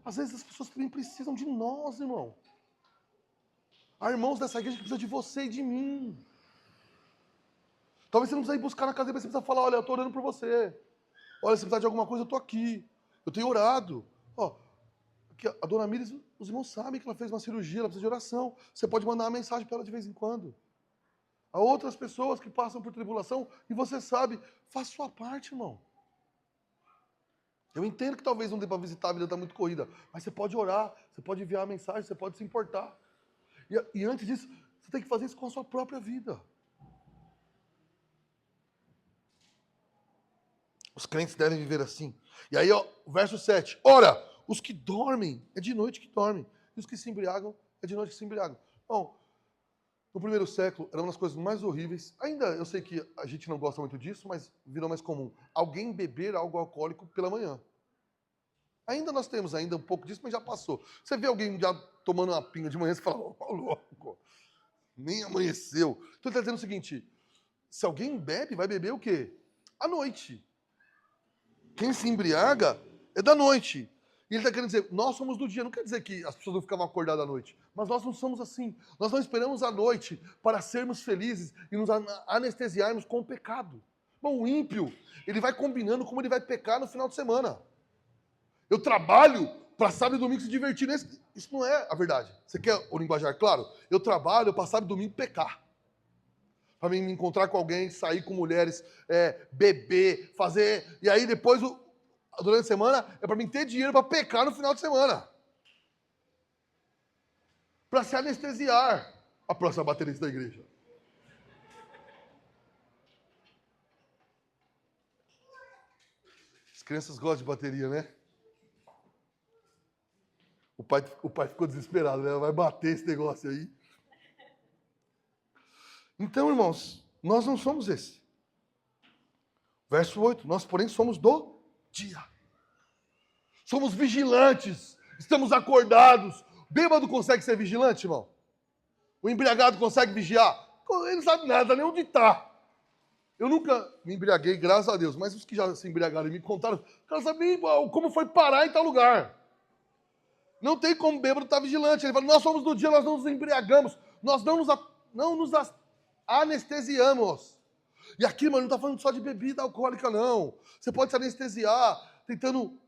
Às vezes as pessoas também precisam de nós, irmão. Há irmãos dessa igreja que precisam de você e de mim. Talvez você não precisa ir buscar na casa dele, mas você precisa falar, olha, eu estou orando por você. Olha, se precisar de alguma coisa, eu estou aqui. Eu tenho orado. Ó, aqui, a dona Mires, os irmãos sabem que ela fez uma cirurgia, ela precisa de oração. Você pode mandar uma mensagem para ela de vez em quando. Há outras pessoas que passam por tribulação e você sabe, faça sua parte, irmão. Eu entendo que talvez não dê para visitar, a vida está muito corrida, mas você pode orar, você pode enviar uma mensagem, você pode se importar. E antes disso, você tem que fazer isso com a sua própria vida. Os crentes devem viver assim. E aí, ó, verso 7. Ora, os que dormem, é de noite que dormem. E os que se embriagam, é de noite que se embriagam. Bom, no primeiro século, era uma das coisas mais horríveis. Ainda, eu sei que a gente não gosta muito disso, mas virou mais comum. Alguém beber algo alcoólico pela manhã. Ainda nós temos ainda um pouco disso, mas já passou. Você vê alguém já tomando uma pinga de manhã, você fala, ó, louco, nem amanheceu. Então ele está dizendo o seguinte, se alguém bebe, vai beber o quê? À noite. Quem se embriaga é da noite. E ele está querendo dizer, nós somos do dia. Não quer dizer que as pessoas não ficavam acordadas à noite. Mas nós não somos assim. Nós não esperamos a noite para sermos felizes e nos anestesiarmos com o pecado. Bom, o ímpio, ele vai combinando como ele vai pecar no final de semana. Eu trabalho para sábado e domingo se divertir. Isso não é a verdade. Você quer o linguajar claro? Eu trabalho para sábado e domingo pecar. Para mim me encontrar com alguém, sair com mulheres, beber, fazer... E aí depois, durante a semana, é para mim ter dinheiro para pecar no final de semana. Para se anestesiar. A próxima baterista da igreja. As crianças gostam de bateria, né? O pai ficou desesperado, né? Vai bater esse negócio aí. Então, irmãos, nós não somos esse. Verso 8, nós, porém, somos do dia. Somos vigilantes, estamos acordados. Bêbado consegue ser vigilante, irmão? O embriagado consegue vigiar? Ele não sabe nada, nem onde está. Eu nunca me embriaguei, graças a Deus, mas os que já se embriagaram e me contaram, o cara sabia como foi parar em tal lugar. Não tem como bêbado estar vigilante. Ele fala, nós somos do dia, nós não nos embriagamos, nós não nos anestesiamos. E aqui, mano, não está falando só de bebida alcoólica, não. Você pode se anestesiar tentando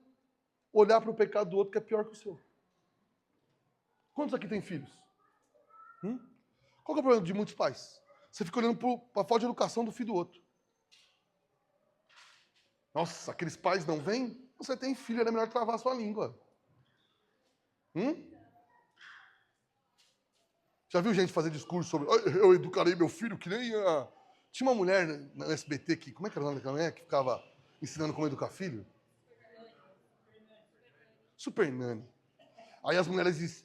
olhar para o pecado do outro que é pior que o seu. Quantos aqui têm filhos? Qual que é o problema de muitos pais? Você fica olhando para a falta de educação do filho do outro. Nossa, aqueles pais não vêm? Você tem filho, era melhor travar a sua língua. Já viu gente fazer discurso sobre eu educarei meu filho que nem a... Tinha uma mulher na SBT que, como é que era o nome daquela mulher que ficava ensinando como educar filho? Super Nani. Aí as mulheres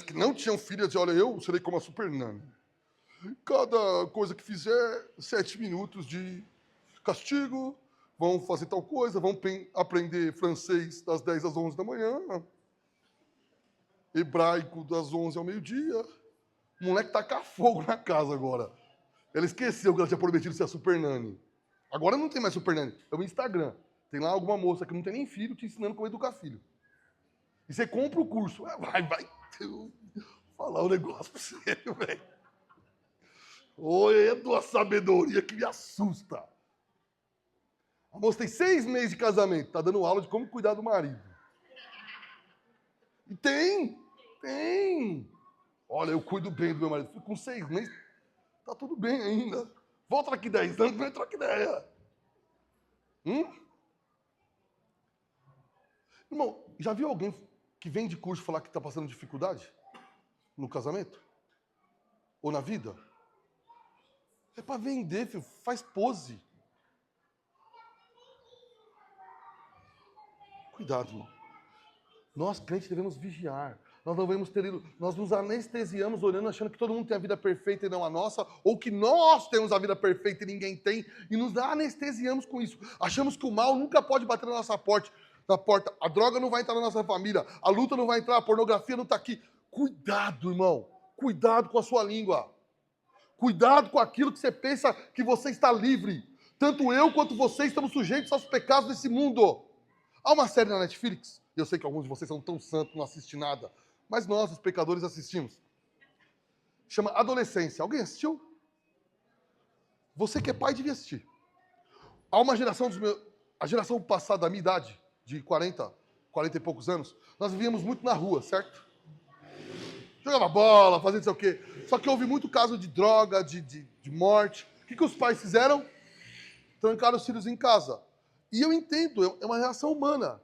que não tinham filho diziam, olha, eu serei como a Super Nani. Cada coisa que fizer, 7 minutos de castigo, vão fazer tal coisa, vão aprender francês das 10 às 11 da manhã, hebraico das 11 ao meio-dia. O moleque tacar fogo na casa agora. Ela esqueceu que ela tinha prometido ser a Super Nani. Agora não tem mais Super Nani, é o Instagram. Tem lá alguma moça que não tem nem filho te ensinando como educar filho. E você compra o curso. Vai vou falar um negócio pra você, velho. Oi, é de uma sabedoria que me assusta. A moça tem 6 meses de casamento, tá dando aula de como cuidar do marido. E tem. Olha, eu cuido bem do meu marido. Fico com 6 meses, tá tudo bem ainda. Volta daqui 10 anos, vem trocar ideia. Irmão, já viu alguém que vem de curso falar que está passando dificuldade no casamento? Ou na vida? É para vender, filho. Faz pose. Cuidado, irmão. Nós, crentes, devemos vigiar. Nós não devemos ter ido. Nós nos anestesiamos olhando, achando que todo mundo tem a vida perfeita e não a nossa, ou que nós temos a vida perfeita e ninguém tem, e nos anestesiamos com isso. Achamos que o mal nunca pode bater na nossa porta. A droga não vai entrar na nossa família, a luta não vai entrar, a pornografia não está aqui. Cuidado, irmão. Cuidado com a sua língua. Cuidado com aquilo que você pensa que você está livre. Tanto eu quanto você estamos sujeitos aos pecados desse mundo. Há uma série na Netflix, eu sei que alguns de vocês são tão santos, não assistem nada, mas nós, os pecadores, assistimos. Chama Adolescência. Alguém assistiu? Você que é pai devia assistir. Há uma geração a geração passada da minha idade, de 40 e poucos anos, nós vivíamos muito na rua, certo? Jogava bola, fazia não sei o quê. Só que houve muito caso de droga, de morte. O que os pais fizeram? Trancaram os filhos em casa. E eu entendo, é uma reação humana.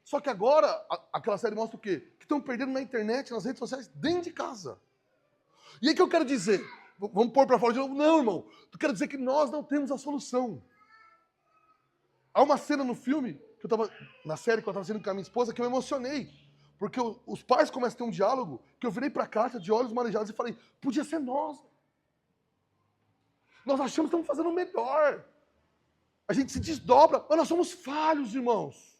Só que agora, aquela série mostra o quê? Que estão perdendo na internet, nas redes sociais, dentro de casa. E aí o que eu quero dizer? Vamos pôr para fora de novo? Não, irmão. Eu quero dizer que nós não temos a solução. Há uma cena no filme, na série que eu estava assistindo com a minha esposa, que eu me emocionei. Porque os pais começam a ter um diálogo, que eu virei para a carta de olhos marejados e falei, podia ser nós. Nós achamos que estamos fazendo o melhor. A gente se desdobra, mas nós somos falhos, irmãos.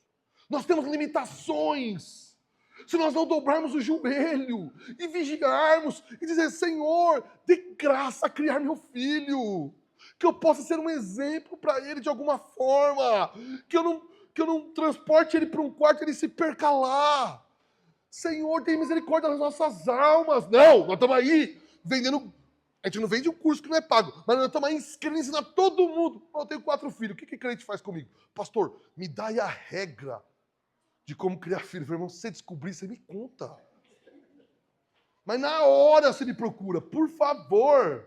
Nós temos limitações. Se nós não dobrarmos o joelho e vigiarmos e dizer, Senhor, dê graça a criar meu filho, que eu possa ser um exemplo para ele de alguma forma, que eu não transporte ele para um quarto e ele se perca lá. Senhor, tem misericórdia das nossas almas. Não, nós estamos aí vendendo. A gente não vende um curso que não é pago, mas nós estamos aí querendo ensinar todo mundo. Eu tenho 4 filhos, o que crente faz comigo? Pastor, me dá aí a regra de como criar filho. Eu falei, irmão, se você descobrir, você me conta. Mas na hora você me procura, por favor.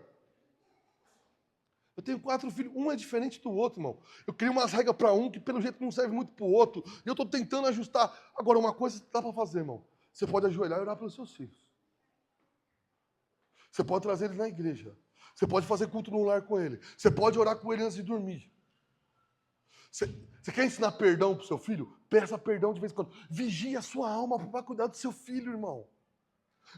Eu tenho 4 filhos, um é diferente do outro, irmão. Eu criei umas regras para um que pelo jeito não serve muito para o outro. E eu estou tentando ajustar. Agora, uma coisa dá para fazer, irmão. Você pode ajoelhar e orar pelos seus filhos. Você pode trazer eles na igreja. Você pode fazer culto no lar com ele. Você pode orar com ele antes de dormir. Você quer ensinar perdão para o seu filho? Peça perdão de vez em quando. Vigie a sua alma para cuidar do seu filho, irmão.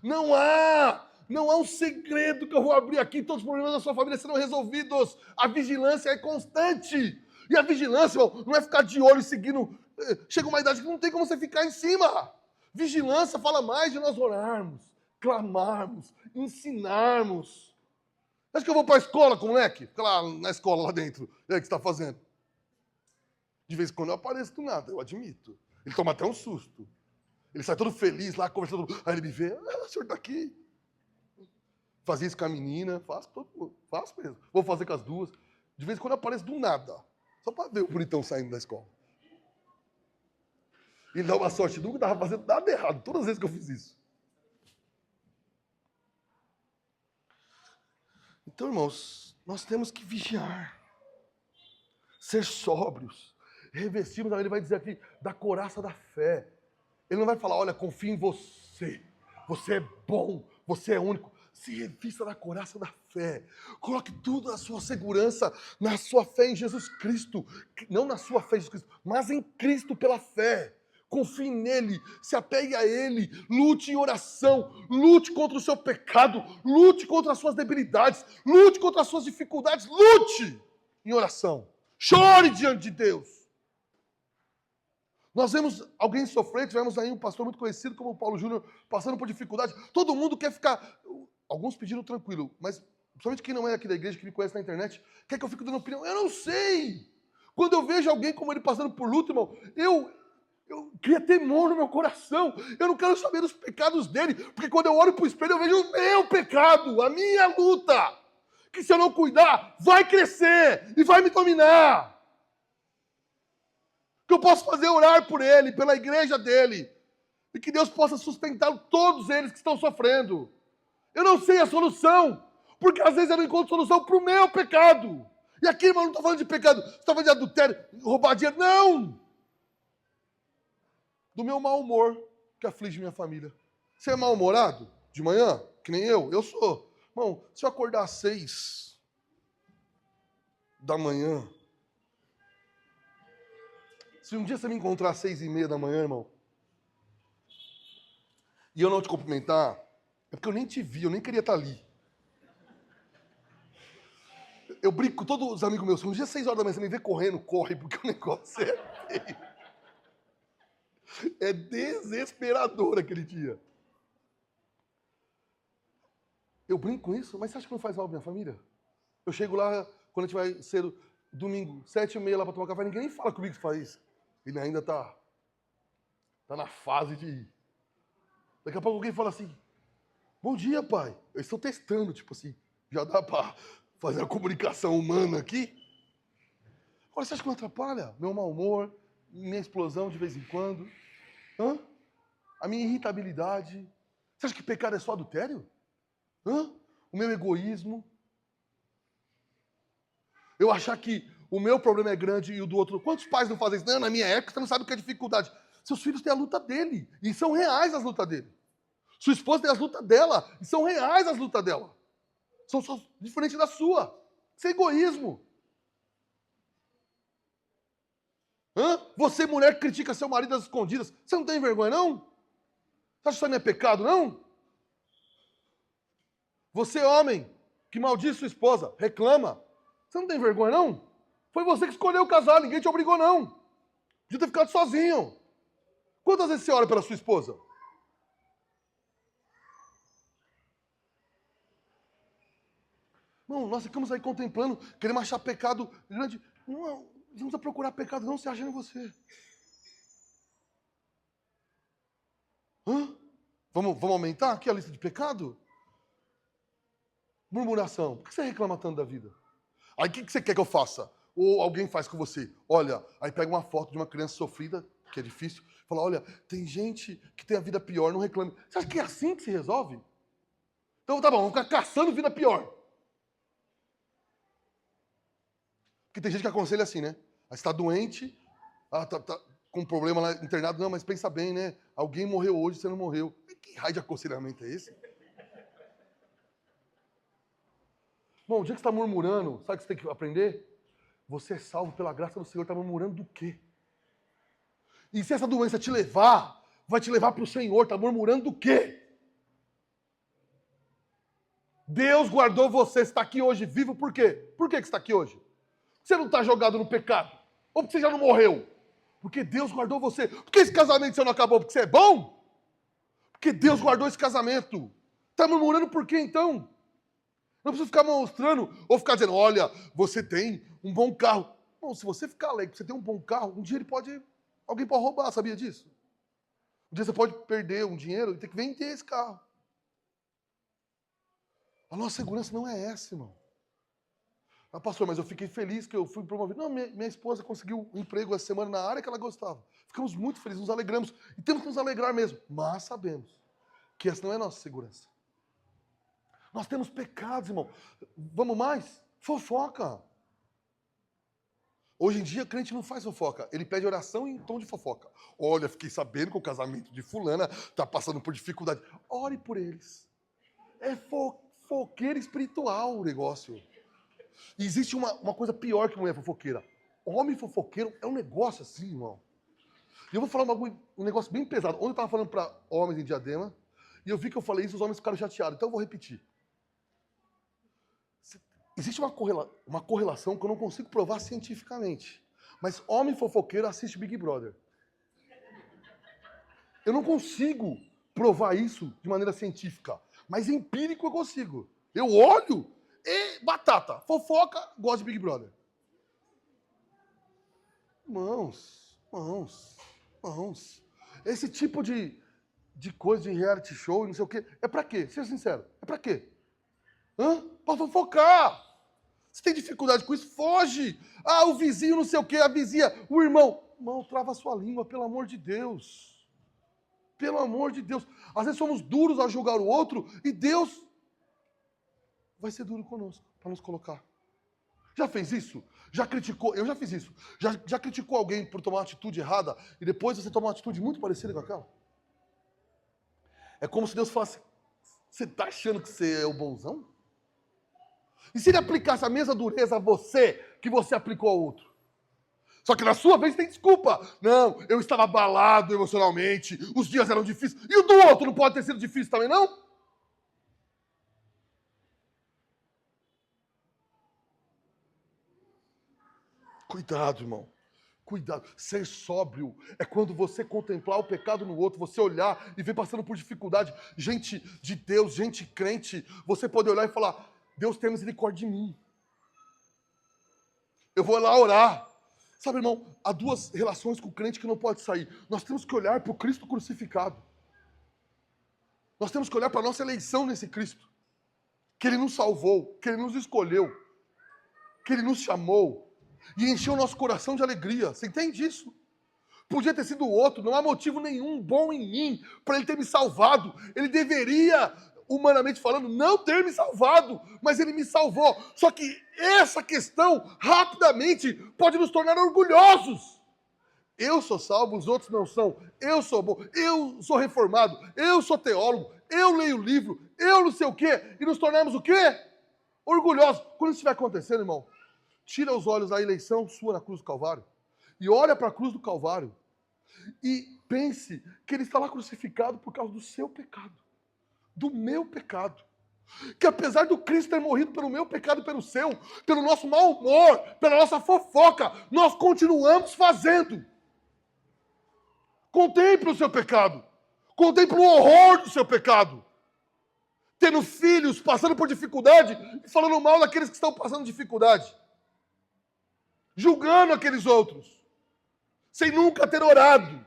Não há um segredo que eu vou abrir aqui. Todos os problemas da sua família serão resolvidos. A vigilância é constante. E a vigilância, irmão, não é ficar de olho seguindo. Chega uma idade que não tem como você ficar em cima. Vigilância fala mais de nós orarmos, clamarmos, ensinarmos. Acho que eu vou para a escola com o moleque? Fica lá na escola, lá dentro. E aí, o que você está fazendo? De vez em quando eu apareço do nada, eu admito. Ele toma até um susto. Ele sai todo feliz lá, conversando. Aí ele me vê, o senhor está aqui. Fazia isso com a menina, faço mesmo. Vou fazer com as duas. De vez em quando eu apareço do nada. Só para ver o bonitão saindo da escola. Ele dá uma sorte, nunca estava fazendo nada errado, todas as vezes que eu fiz isso. Então, irmãos, nós temos que vigiar, ser sóbrios, revestirmos, ele vai dizer aqui, da couraça da fé. Ele não vai falar, olha, confia em você é bom, você é único. Se revista da couraça da fé. Coloque tudo a sua segurança na sua fé em Jesus Cristo. Não na sua fé em Jesus Cristo, mas em Cristo pela fé. Confie nele, se apegue a ele, lute em oração, lute contra o seu pecado, lute contra as suas debilidades, lute contra as suas dificuldades, lute em oração. Chore diante de Deus. Nós vemos alguém sofrer, tivemos aí um pastor muito conhecido como o Paulo Júnior, passando por dificuldade. Todo mundo quer ficar, alguns pediram tranquilo, mas principalmente quem não é aqui da igreja, que me conhece na internet, quer que eu fique dando opinião. Eu não sei. Quando eu vejo alguém como ele passando por luta, irmão, eu cria temor no meu coração. Eu não quero saber dos pecados dele, porque quando eu olho para o espelho, eu vejo o meu pecado, a minha luta. Que se eu não cuidar, vai crescer e vai me dominar. Que eu posso fazer orar por ele, pela igreja dele. E que Deus possa sustentar todos eles que estão sofrendo. Eu não sei a solução, porque às vezes eu não encontro solução para o meu pecado. E aqui, irmão, não estou falando de pecado, você está falando de adultério, roubar dinheiro. Não! Do meu mau humor que aflige minha família. Você é mal-humorado de manhã? Que nem eu? Eu sou. Irmão, se eu acordar às 6 da manhã, se um dia você me encontrar às 6:30 da manhã, irmão, e eu não te cumprimentar, é porque eu nem te vi, eu nem queria estar ali. Eu brinco com todos os amigos meus, se um dia às 6 horas da manhã você me vê correndo, corre, porque o negócio é feio. É desesperador aquele dia. Eu brinco com isso, mas você acha que não faz mal pra minha família? Eu chego lá, quando a gente vai cedo, domingo, 7:30 lá pra tomar café, ninguém nem fala comigo que faz isso. Ele ainda tá na fase de... Daqui a pouco alguém fala assim, bom dia, pai. Eu estou testando, tipo assim, já dá pra fazer a comunicação humana aqui? Agora, você acha que não atrapalha? Meu mau humor, minha explosão de vez em quando? Hã? A minha irritabilidade? Você acha que pecado é só adultério? Hã? O meu egoísmo? Eu achar que o meu problema é grande e o do outro... Quantos pais não fazem isso? Não, na minha época você não sabe o que é dificuldade. Seus filhos têm a luta dele, e são reais as lutas dele. Sua esposa tem as lutas dela, e são reais as lutas dela. São só diferentes da sua. Isso é egoísmo. Hã? Você, mulher, que critica seu marido às escondidas, você não tem vergonha, não? Você acha que isso não é pecado, não? Você, homem, que maldiz sua esposa, reclama. Você não tem vergonha, não? Foi você que escolheu casar, ninguém te obrigou, não. Podia ter ficado sozinho. Quantas vezes você ora pela sua esposa? Não, nós ficamos aí contemplando, queremos achar pecado grande. Não, vamos a procurar pecado, não se acha em você. Hã? Vamos aumentar aqui a lista de pecado? Murmuração. Por que você reclama tanto da vida? Aí o que você quer que eu faça? Ou alguém faz com você? Olha, aí pega uma foto de uma criança sofrida, que é difícil, fala, olha, tem gente que tem a vida pior, não reclame. Você acha que é assim que se resolve? Então tá bom, vamos ficar caçando vida pior. Porque tem gente que aconselha assim, né? Aí você tá doente, tá com um problema lá internado, não, mas pensa bem, né? Alguém morreu hoje, você não morreu. Que raio de aconselhamento é esse? Bom, o dia que você está murmurando, sabe o que você tem que aprender? Você é salvo pela graça do Senhor, está murmurando do quê? E se essa doença te levar, vai te levar para o Senhor, está murmurando do quê? Deus guardou você, está aqui hoje vivo, por quê? Por que você está aqui hoje? Você não está jogado no pecado? Ou porque você já não morreu? Porque Deus guardou você. Por que esse casamento seu não acabou? Porque você é bom? Porque Deus guardou esse casamento. Está murmurando por quê então? Não precisa ficar mostrando ou ficar dizendo, olha, você tem um bom carro. Bom, se você ficar alegre, você tem um bom carro, um dia alguém pode roubar, sabia disso? Um dia você pode perder um dinheiro e ter que vender esse carro. A nossa segurança não é essa, irmão. Ah, pastor, mas eu fiquei feliz que eu fui promovido. Não, minha esposa conseguiu um emprego essa semana na área que ela gostava. Ficamos muito felizes, nos alegramos. E temos que nos alegrar mesmo. Mas sabemos que essa não é a nossa segurança. Nós temos pecados, irmão. Vamos mais? Fofoca. Hoje em dia, o crente não faz fofoca. Ele pede oração em tom de fofoca. Olha, fiquei sabendo que o casamento de fulana está passando por dificuldade. Ore por eles. É fofoqueira espiritual o negócio. E existe uma coisa pior que mulher fofoqueira. Homem fofoqueiro é um negócio assim, irmão. E eu vou falar um negócio bem pesado. Ontem eu estava falando para homens em Diadema, e eu vi que eu falei isso, os homens ficaram chateados. Então eu vou repetir. Existe uma correlação que eu não consigo provar cientificamente. Mas homem fofoqueiro assiste Big Brother. Eu não consigo provar isso de maneira científica. Mas empírico eu consigo. Eu olho e batata. Fofoca, gosta de Big Brother. Irmãos. Esse tipo de coisa de reality show e não sei o quê. É pra quê? Seja sincero. É pra quê? Pra fofocar. Você tem dificuldade com isso? Foge. Ah, o vizinho não sei o quê, a vizinha, o irmão. Irmão, trava a sua língua, pelo amor de Deus. Pelo amor de Deus. Às vezes somos duros a julgar o outro e Deus vai ser duro conosco para nos colocar. Já fez isso? Já criticou? Eu já fiz isso. Já criticou alguém por tomar uma atitude errada e depois você toma uma atitude muito parecida com aquela? É como se Deus falasse, você está achando que você é o bonzão? E se ele aplicasse a mesma dureza a você que você aplicou ao outro? Só que na sua vez tem desculpa. Não, eu estava abalado emocionalmente, os dias eram difíceis. E o do outro não pode ter sido difícil também, não? Cuidado, irmão. Cuidado. Ser sóbrio é quando você contemplar o pecado no outro, você olhar e ver passando por dificuldade. Gente de Deus, gente crente, você poder olhar e falar, Deus tem misericórdia de mim. Eu vou lá orar. Sabe, irmão, há duas relações com o crente que não pode sair. Nós temos que olhar para o Cristo crucificado. Nós temos que olhar para a nossa eleição nesse Cristo. Que Ele nos salvou, que Ele nos escolheu, que Ele nos chamou e encheu o nosso coração de alegria. Você entende isso? Podia ter sido o outro, não há motivo nenhum bom em mim para Ele ter me salvado. Ele deveria, humanamente falando, não ter me salvado, mas Ele me salvou. Só que essa questão, rapidamente, pode nos tornar orgulhosos. Eu sou salvo, os outros não são. Eu sou bom, eu sou reformado, eu sou teólogo, eu leio livro, eu não sei o quê. E nos tornamos o quê? Orgulhosos. Quando isso estiver acontecendo, irmão, tira os olhos da eleição sua na cruz do Calvário e olha para a cruz do Calvário e pense que Ele está lá crucificado por causa do seu pecado, do meu pecado. Que apesar do Cristo ter morrido pelo meu pecado e pelo seu, pelo nosso mau humor, pela nossa fofoca, nós continuamos fazendo. Contemple o seu pecado. Contemple o horror do seu pecado. Tendo filhos, passando por dificuldade e falando mal daqueles que estão passando dificuldade. Julgando aqueles outros. Sem nunca ter orado.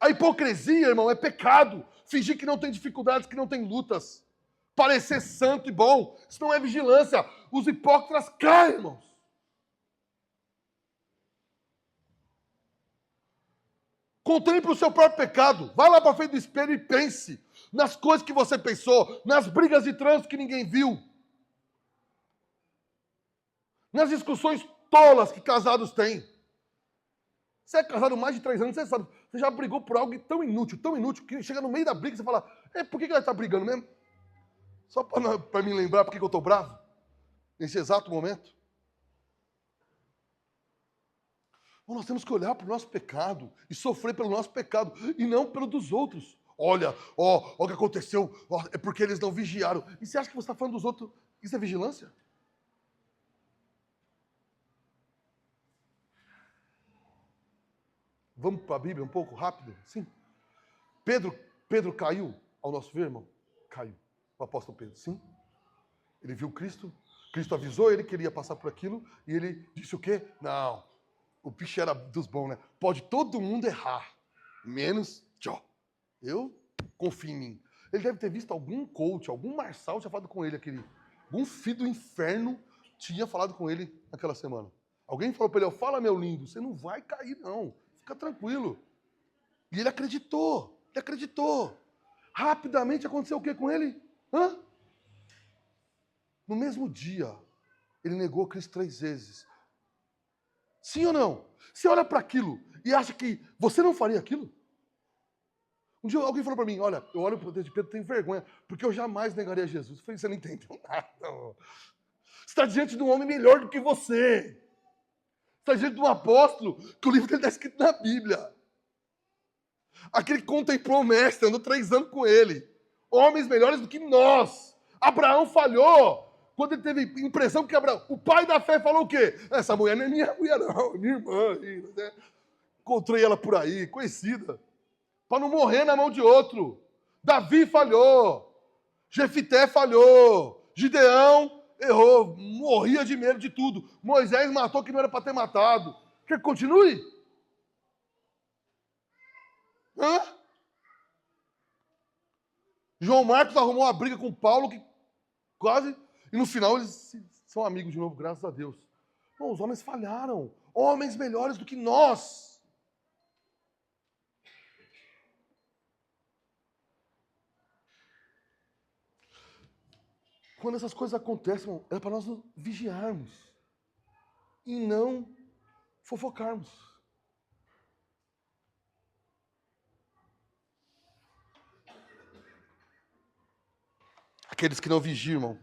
A hipocrisia, irmão, é pecado. Fingir que não tem dificuldades, que não tem lutas. Parecer santo e bom. Isso não é vigilância. Os hipócritas caem, irmãos. Contemple o seu próprio pecado. Vai lá para frente do espelho e pense nas coisas que você pensou, nas brigas de trânsito que ninguém viu, nas discussões tolas que casados têm. Você é casado há mais de 3 anos, você sabe, você já brigou por algo tão inútil, que chega no meio da briga e você fala, por que ela está brigando mesmo? Só para me lembrar por que eu estou bravo, nesse exato momento. Nós temos que olhar para o nosso pecado e sofrer pelo nosso pecado e não pelo dos outros. Olha o que aconteceu, é porque eles não vigiaram. E você acha que você está falando dos outros? Isso é vigilância? Vamos para a Bíblia um pouco, rápido? Sim. Pedro caiu ao nosso ver, irmão? Caiu. O apóstolo Pedro, sim. Ele viu Cristo, Cristo avisou ele que ele ia passar por aquilo, e ele disse o quê? Não, o bicho era dos bons, né? Pode todo mundo errar, menos eu confio em mim. Ele deve ter visto algum coach, algum Marçal tinha falado com ele, algum filho do inferno tinha falado com ele naquela semana. Alguém falou para ele, fala meu lindo, você não vai cair não, fica tranquilo. E ele acreditou. Rapidamente aconteceu o que com ele? No mesmo dia, ele negou Cristo 3 vezes. Sim ou não? Você olha para aquilo e acha que você não faria aquilo? Um dia alguém falou para mim, olha, eu olho para o texto de Pedro, tenho vergonha, porque eu jamais negaria Jesus. Eu falei, você não entendeu nada. Você está diante de um homem melhor do que você. Você está diante de um apóstolo que o livro dele está escrito na Bíblia. Aquele que contemplou o mestre, andou 3 anos com ele. Homens melhores do que nós. Abraão falhou. Quando ele teve impressão que Abraão, o pai da fé, falou o quê? Essa mulher não é minha mulher, não, é minha irmã. Né? Encontrei ela por aí, conhecida. Para não morrer na mão de outro. Davi falhou. Jefité falhou. Gideão errou. Morria de medo de tudo. Moisés matou que não era para ter matado. Quer que continue? Hã? João Marcos arrumou uma briga com Paulo que quase... E no final eles são amigos de novo, graças a Deus. Bom, os homens falharam. Homens melhores do que nós. Quando essas coisas acontecem, é para nós vigiarmos. E não fofocarmos. Aqueles que não vigiam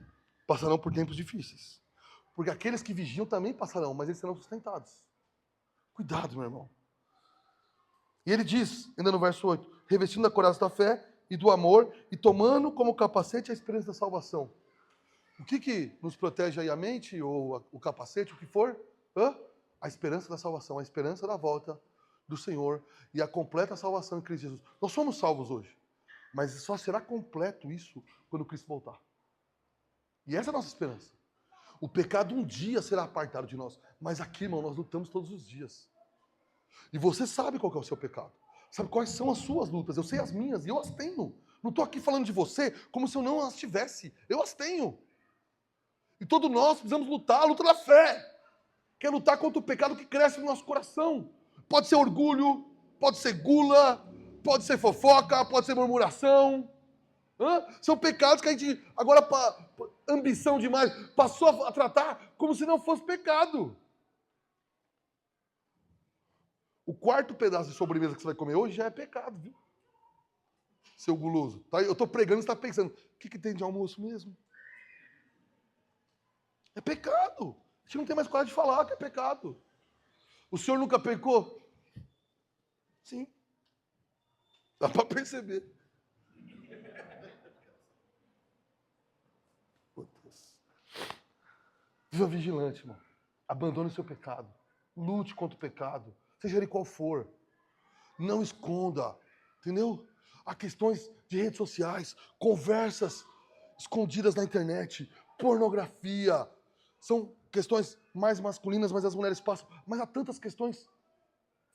passarão por tempos difíceis. Porque aqueles que vigiam também passarão, mas eles serão sustentados. Cuidado, meu irmão. E ele diz, ainda no verso 8, revestindo a couraça da fé e do amor e tomando como capacete a esperança da salvação. O que nos protege aí a mente, ou o capacete, o que for? A esperança da salvação, a esperança da volta do Senhor e a completa salvação em Cristo Jesus. Nós somos salvos hoje, mas só será completo isso quando Cristo voltar. E essa é a nossa esperança. O pecado um dia será apartado de nós. Mas aqui, irmão, nós lutamos todos os dias. E você sabe qual que é o seu pecado. Sabe quais são as suas lutas. Eu sei as minhas e eu as tenho. Não estou aqui falando de você como se eu não as tivesse. Eu as tenho. E todos nós precisamos lutar a luta da fé. Que é lutar contra o pecado que cresce no nosso coração. Pode ser orgulho, pode ser gula, pode ser fofoca, pode ser murmuração. São pecados que a gente, agora, ambição demais, passou a tratar como se não fosse pecado. O 4º pedaço de sobremesa que você vai comer hoje já é pecado, viu? Seu guloso. Tá? Eu estou pregando e você está pensando, o que tem de almoço mesmo? É pecado. A gente não tem mais coragem de falar que é pecado. O senhor nunca pecou? Sim. Dá para perceber. Viva vigilante, irmão. Abandone o seu pecado. Lute contra o pecado. Seja ele qual for. Não esconda. Entendeu? Há questões de redes sociais, conversas escondidas na internet, pornografia. São questões mais masculinas, mas as mulheres passam. Mas há tantas questões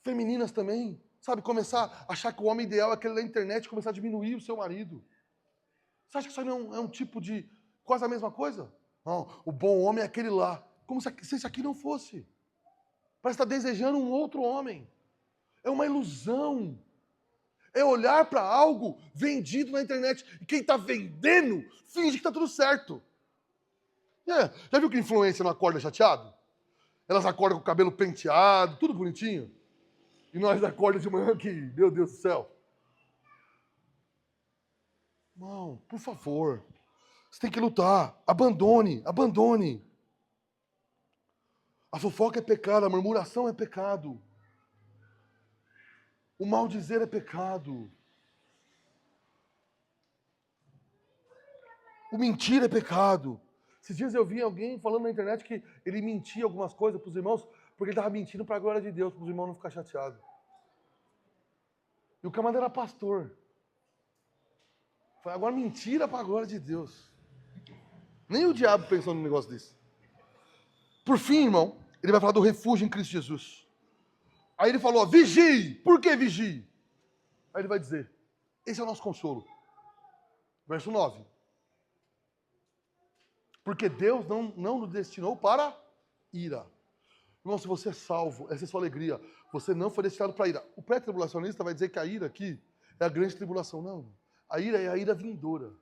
femininas também. Sabe, começar a achar que o homem ideal é aquele da internet, começar a diminuir o seu marido. Você acha que isso aí não é um tipo de... quase a mesma coisa? Não, o bom homem é aquele lá. Como se isso aqui não fosse. Parece estar desejando um outro homem. É uma ilusão. É olhar para algo vendido na internet. E quem está vendendo, finge que está tudo certo. Já viu que influência não acorda chateado? Elas acordam com o cabelo penteado, tudo bonitinho. E nós acordamos de manhã aqui, meu Deus do céu. Irmão, por favor. Você tem que lutar. Abandone. A fofoca é pecado, a murmuração é pecado. O maldizer é pecado. O mentir é pecado. Esses dias eu vi alguém falando na internet que ele mentia algumas coisas para os irmãos, porque ele estava mentindo para a glória de Deus, para os irmãos não ficarem chateados. E o camarada era pastor. Foi agora mentira para a glória de Deus. Nem o diabo pensou num negócio desse. Por fim, irmão, ele vai falar do refúgio em Cristo Jesus. Aí ele falou, vigie. Por que vigie? Aí ele vai dizer, esse é o nosso consolo. Verso 9. Porque Deus não nos destinou para ira. Irmão, se você é salvo, essa é a sua alegria. Você não foi destinado para ira. O pré-tribulacionista vai dizer que a ira aqui é a grande tribulação. Não. A ira é a ira vindoura.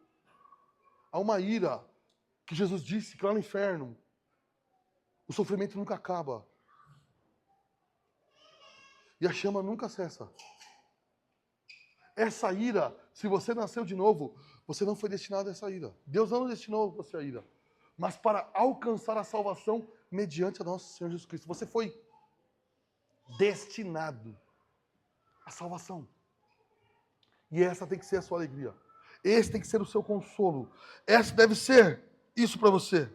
Há uma ira que Jesus disse que lá no inferno o sofrimento nunca acaba. E a chama nunca cessa. Essa ira, se você nasceu de novo, você não foi destinado a essa ira. Deus não destinou você a ira. Mas para alcançar a salvação mediante a nosso Senhor Jesus Cristo. Você foi destinado à salvação. E essa tem que ser a sua alegria. Esse tem que ser o seu consolo. Essa deve ser isso para você.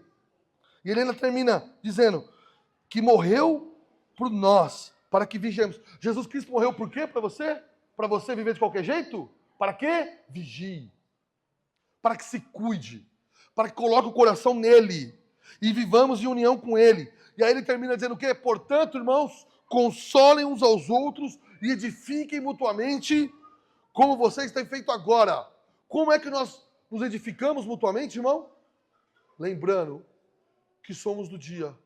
E ele ainda termina dizendo que morreu por nós, para que vigiemos. Jesus Cristo morreu por quê para você? Para você viver de qualquer jeito? Para quê? Vigie. Para que se cuide. Para que coloque o coração nele. E vivamos em união com ele. E aí ele termina dizendo o quê? Portanto, irmãos, consolem uns aos outros e edifiquem mutuamente, como vocês têm feito agora. Como é que nós nos edificamos mutuamente, irmão? Lembrando que somos do dia,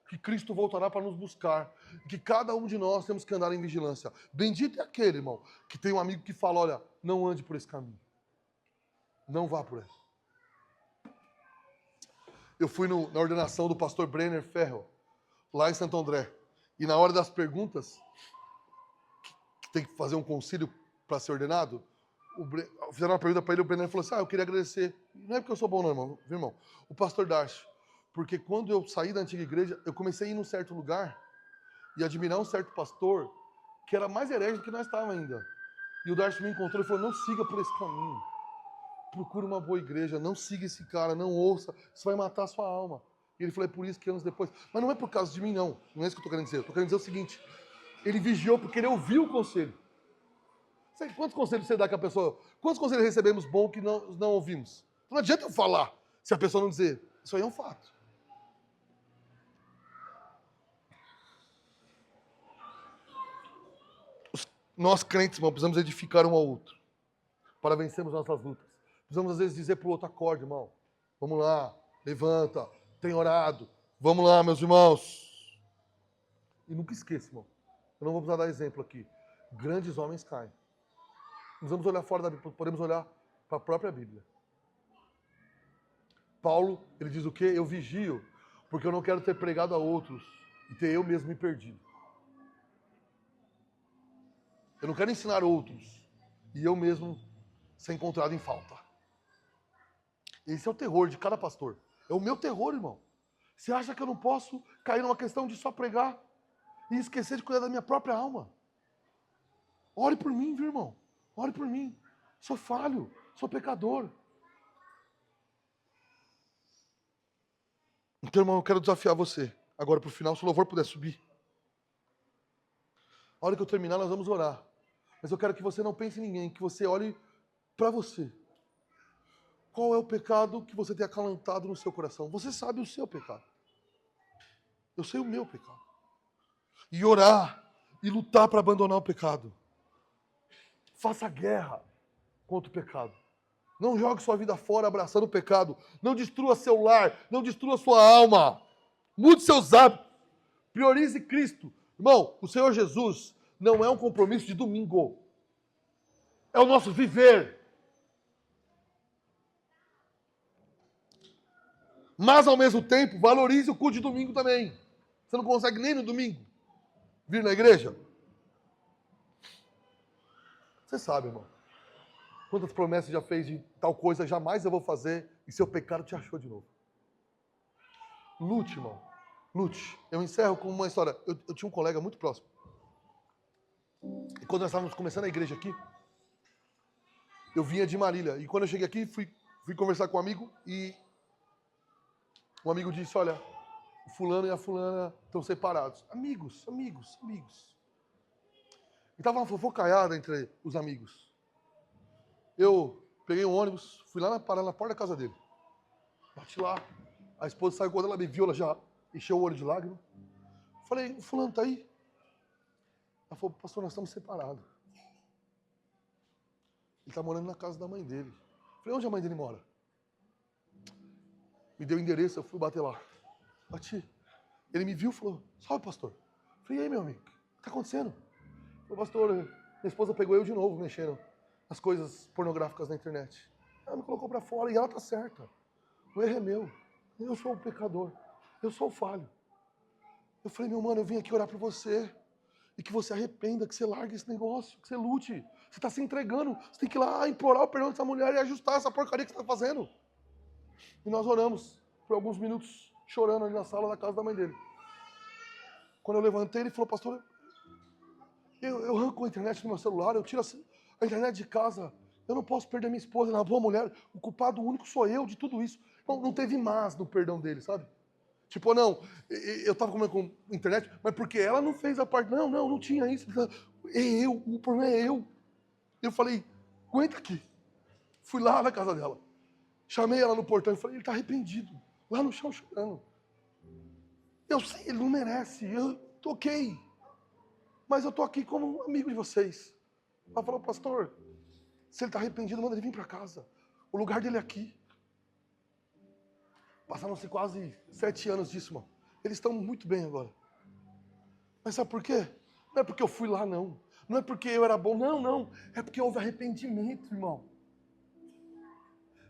que Cristo voltará para nos buscar, que cada um de nós temos que andar em vigilância. Bendito é aquele, irmão, que tem um amigo que fala, olha, não ande por esse caminho. Não vá por esse. Eu fui na ordenação do pastor Brenner Ferro, lá em Santo André. E na hora das perguntas, que tem que fazer um concílio para ser ordenado, fizeram uma pergunta para ele, o Brenner falou assim, eu queria agradecer. Não é porque eu sou bom não, irmão. O pastor Darcy. Porque quando eu saí da antiga igreja, eu comecei a ir num certo lugar e admirar um certo pastor que era mais herege do que nós estávamos ainda. E o Darcy me encontrou e falou, não siga por esse caminho. Procura uma boa igreja, não siga esse cara, não ouça, isso vai matar a sua alma. E ele falou, é por isso que anos depois... Mas não é por causa de mim, não. Não é isso que eu estou querendo dizer. Eu estou querendo dizer o seguinte, ele vigiou porque ele ouviu o conselho. Quantos conselhos você dá que a pessoa... Quantos conselhos recebemos bons que não ouvimos? Não adianta eu falar se a pessoa não dizer. Isso aí é um fato. Nós crentes, irmão, precisamos edificar um ao outro para vencermos nossas lutas. Precisamos, às vezes, dizer para o outro, acorde, irmão. Vamos lá, levanta, tem orado. Vamos lá, meus irmãos. E nunca esqueça, irmão. Eu não vou precisar dar exemplo aqui. Grandes homens caem. Nós vamos olhar fora da Bíblia, podemos olhar para a própria Bíblia. Paulo, ele diz o quê? Eu vigio, porque eu não quero ter pregado a outros e ter eu mesmo me perdido. Eu não quero ensinar outros e eu mesmo ser encontrado em falta. Esse é o terror de cada pastor. É o meu terror, irmão. Você acha que eu não posso cair numa questão de só pregar e esquecer de cuidar da minha própria alma? Ore por mim, viu, irmão? Ore por mim. Sou falho, sou pecador. Então, irmão, eu quero desafiar você. Agora, para o final, se o louvor puder subir. A hora que eu terminar, nós vamos orar. Mas eu quero que você não pense em ninguém, que você olhe para você. Qual é o pecado que você tem acalentado no seu coração? Você sabe o seu pecado. Eu sei o meu pecado. E orar e lutar para abandonar o pecado. Faça guerra contra o pecado. Não jogue sua vida fora abraçando o pecado. Não destrua seu lar. Não destrua sua alma. Mude seus hábitos. Priorize Cristo. Irmão, o Senhor Jesus não é um compromisso de domingo. É o nosso viver. Mas, ao mesmo tempo, valorize o culto de domingo também. Você não consegue nem no domingo vir na igreja? Você sabe, irmão. Quantas promessas já fez de tal coisa, jamais eu vou fazer, e seu pecado te achou de novo. Lute, irmão. Lute. Eu encerro com uma história. Eu tinha um colega muito próximo. E quando nós estávamos começando a igreja aqui, eu vinha de Marília. E quando eu cheguei aqui, fui conversar com um amigo e um amigo disse, olha, o fulano e a fulana estão separados. Amigos. E estava uma fofocaiada entre os amigos. Eu peguei um ônibus, fui lá parar na porta da casa dele. Bati lá. A esposa saiu, quando ela me viu, ela já encheu o olho de lágrima. Falei, o fulano tá aí? Ela falou, pastor, nós estamos separados. Ele está morando na casa da mãe dele. Falei, onde a mãe dele mora? Me deu o endereço, eu fui bater lá. Bati. Ele me viu e falou, salve, pastor. Falei, e aí, meu amigo, o que está acontecendo? Falei, pastor, minha esposa pegou eu de novo, mexendo nas coisas pornográficas na internet. Ela me colocou para fora e ela está certa. O erro é meu. Eu sou o pecador. Eu sou o falho. Eu falei, meu mano, eu vim aqui orar por você. E que você arrependa, que você largue esse negócio, que você lute. Você está se entregando. Você tem que ir lá implorar o perdão dessa mulher e ajustar essa porcaria que você está fazendo. E nós oramos por alguns minutos, chorando ali na sala da casa da mãe dele. Quando eu levantei, ele falou, pastor, Eu arranco a internet do meu celular, eu tiro a internet de casa. Eu não posso perder minha esposa, ela é uma boa mulher. O culpado único sou eu de tudo isso. Não teve mais no perdão dele, sabe? Tipo, não, eu tava comendo com internet, mas porque ela não fez a parte. Não tinha isso. É eu, o problema é eu. Eu falei, aguenta aqui. Fui lá na casa dela. Chamei ela no portão e falei, ele tá arrependido. Lá no chão chorando. Eu sei, ele não merece. Eu toquei. Mas eu tô aqui como um amigo de vocês. Ela falou, pastor, se ele tá arrependido, manda ele vir para casa. O lugar dele é aqui. Passaram-se quase 7 anos disso, irmão. Eles estão muito bem agora. Mas sabe por quê? Não é porque eu fui lá, não. Não é porque eu era bom, não. É porque houve arrependimento, irmão.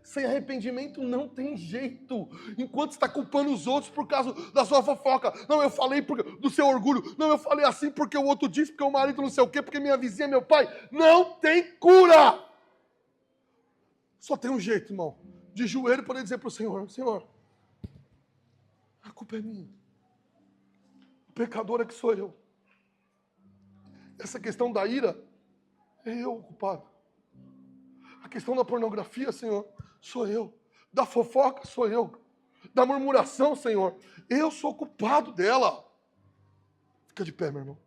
Sem arrependimento não tem jeito. Enquanto está culpando os outros por causa da sua fofoca. Não, eu falei do seu orgulho. Não, eu falei assim porque o outro disse, porque o marido não sei o quê, porque minha vizinha, meu pai. Não tem cura. Só tem um jeito, irmão. De joelho poder dizer para o Senhor, Senhor, a culpa é minha. O pecador é que sou eu. Essa questão da ira, é eu o culpado. A questão da pornografia, Senhor, sou eu. Da fofoca, sou eu. Da murmuração, Senhor, eu sou culpado dela. Fica de pé, meu irmão.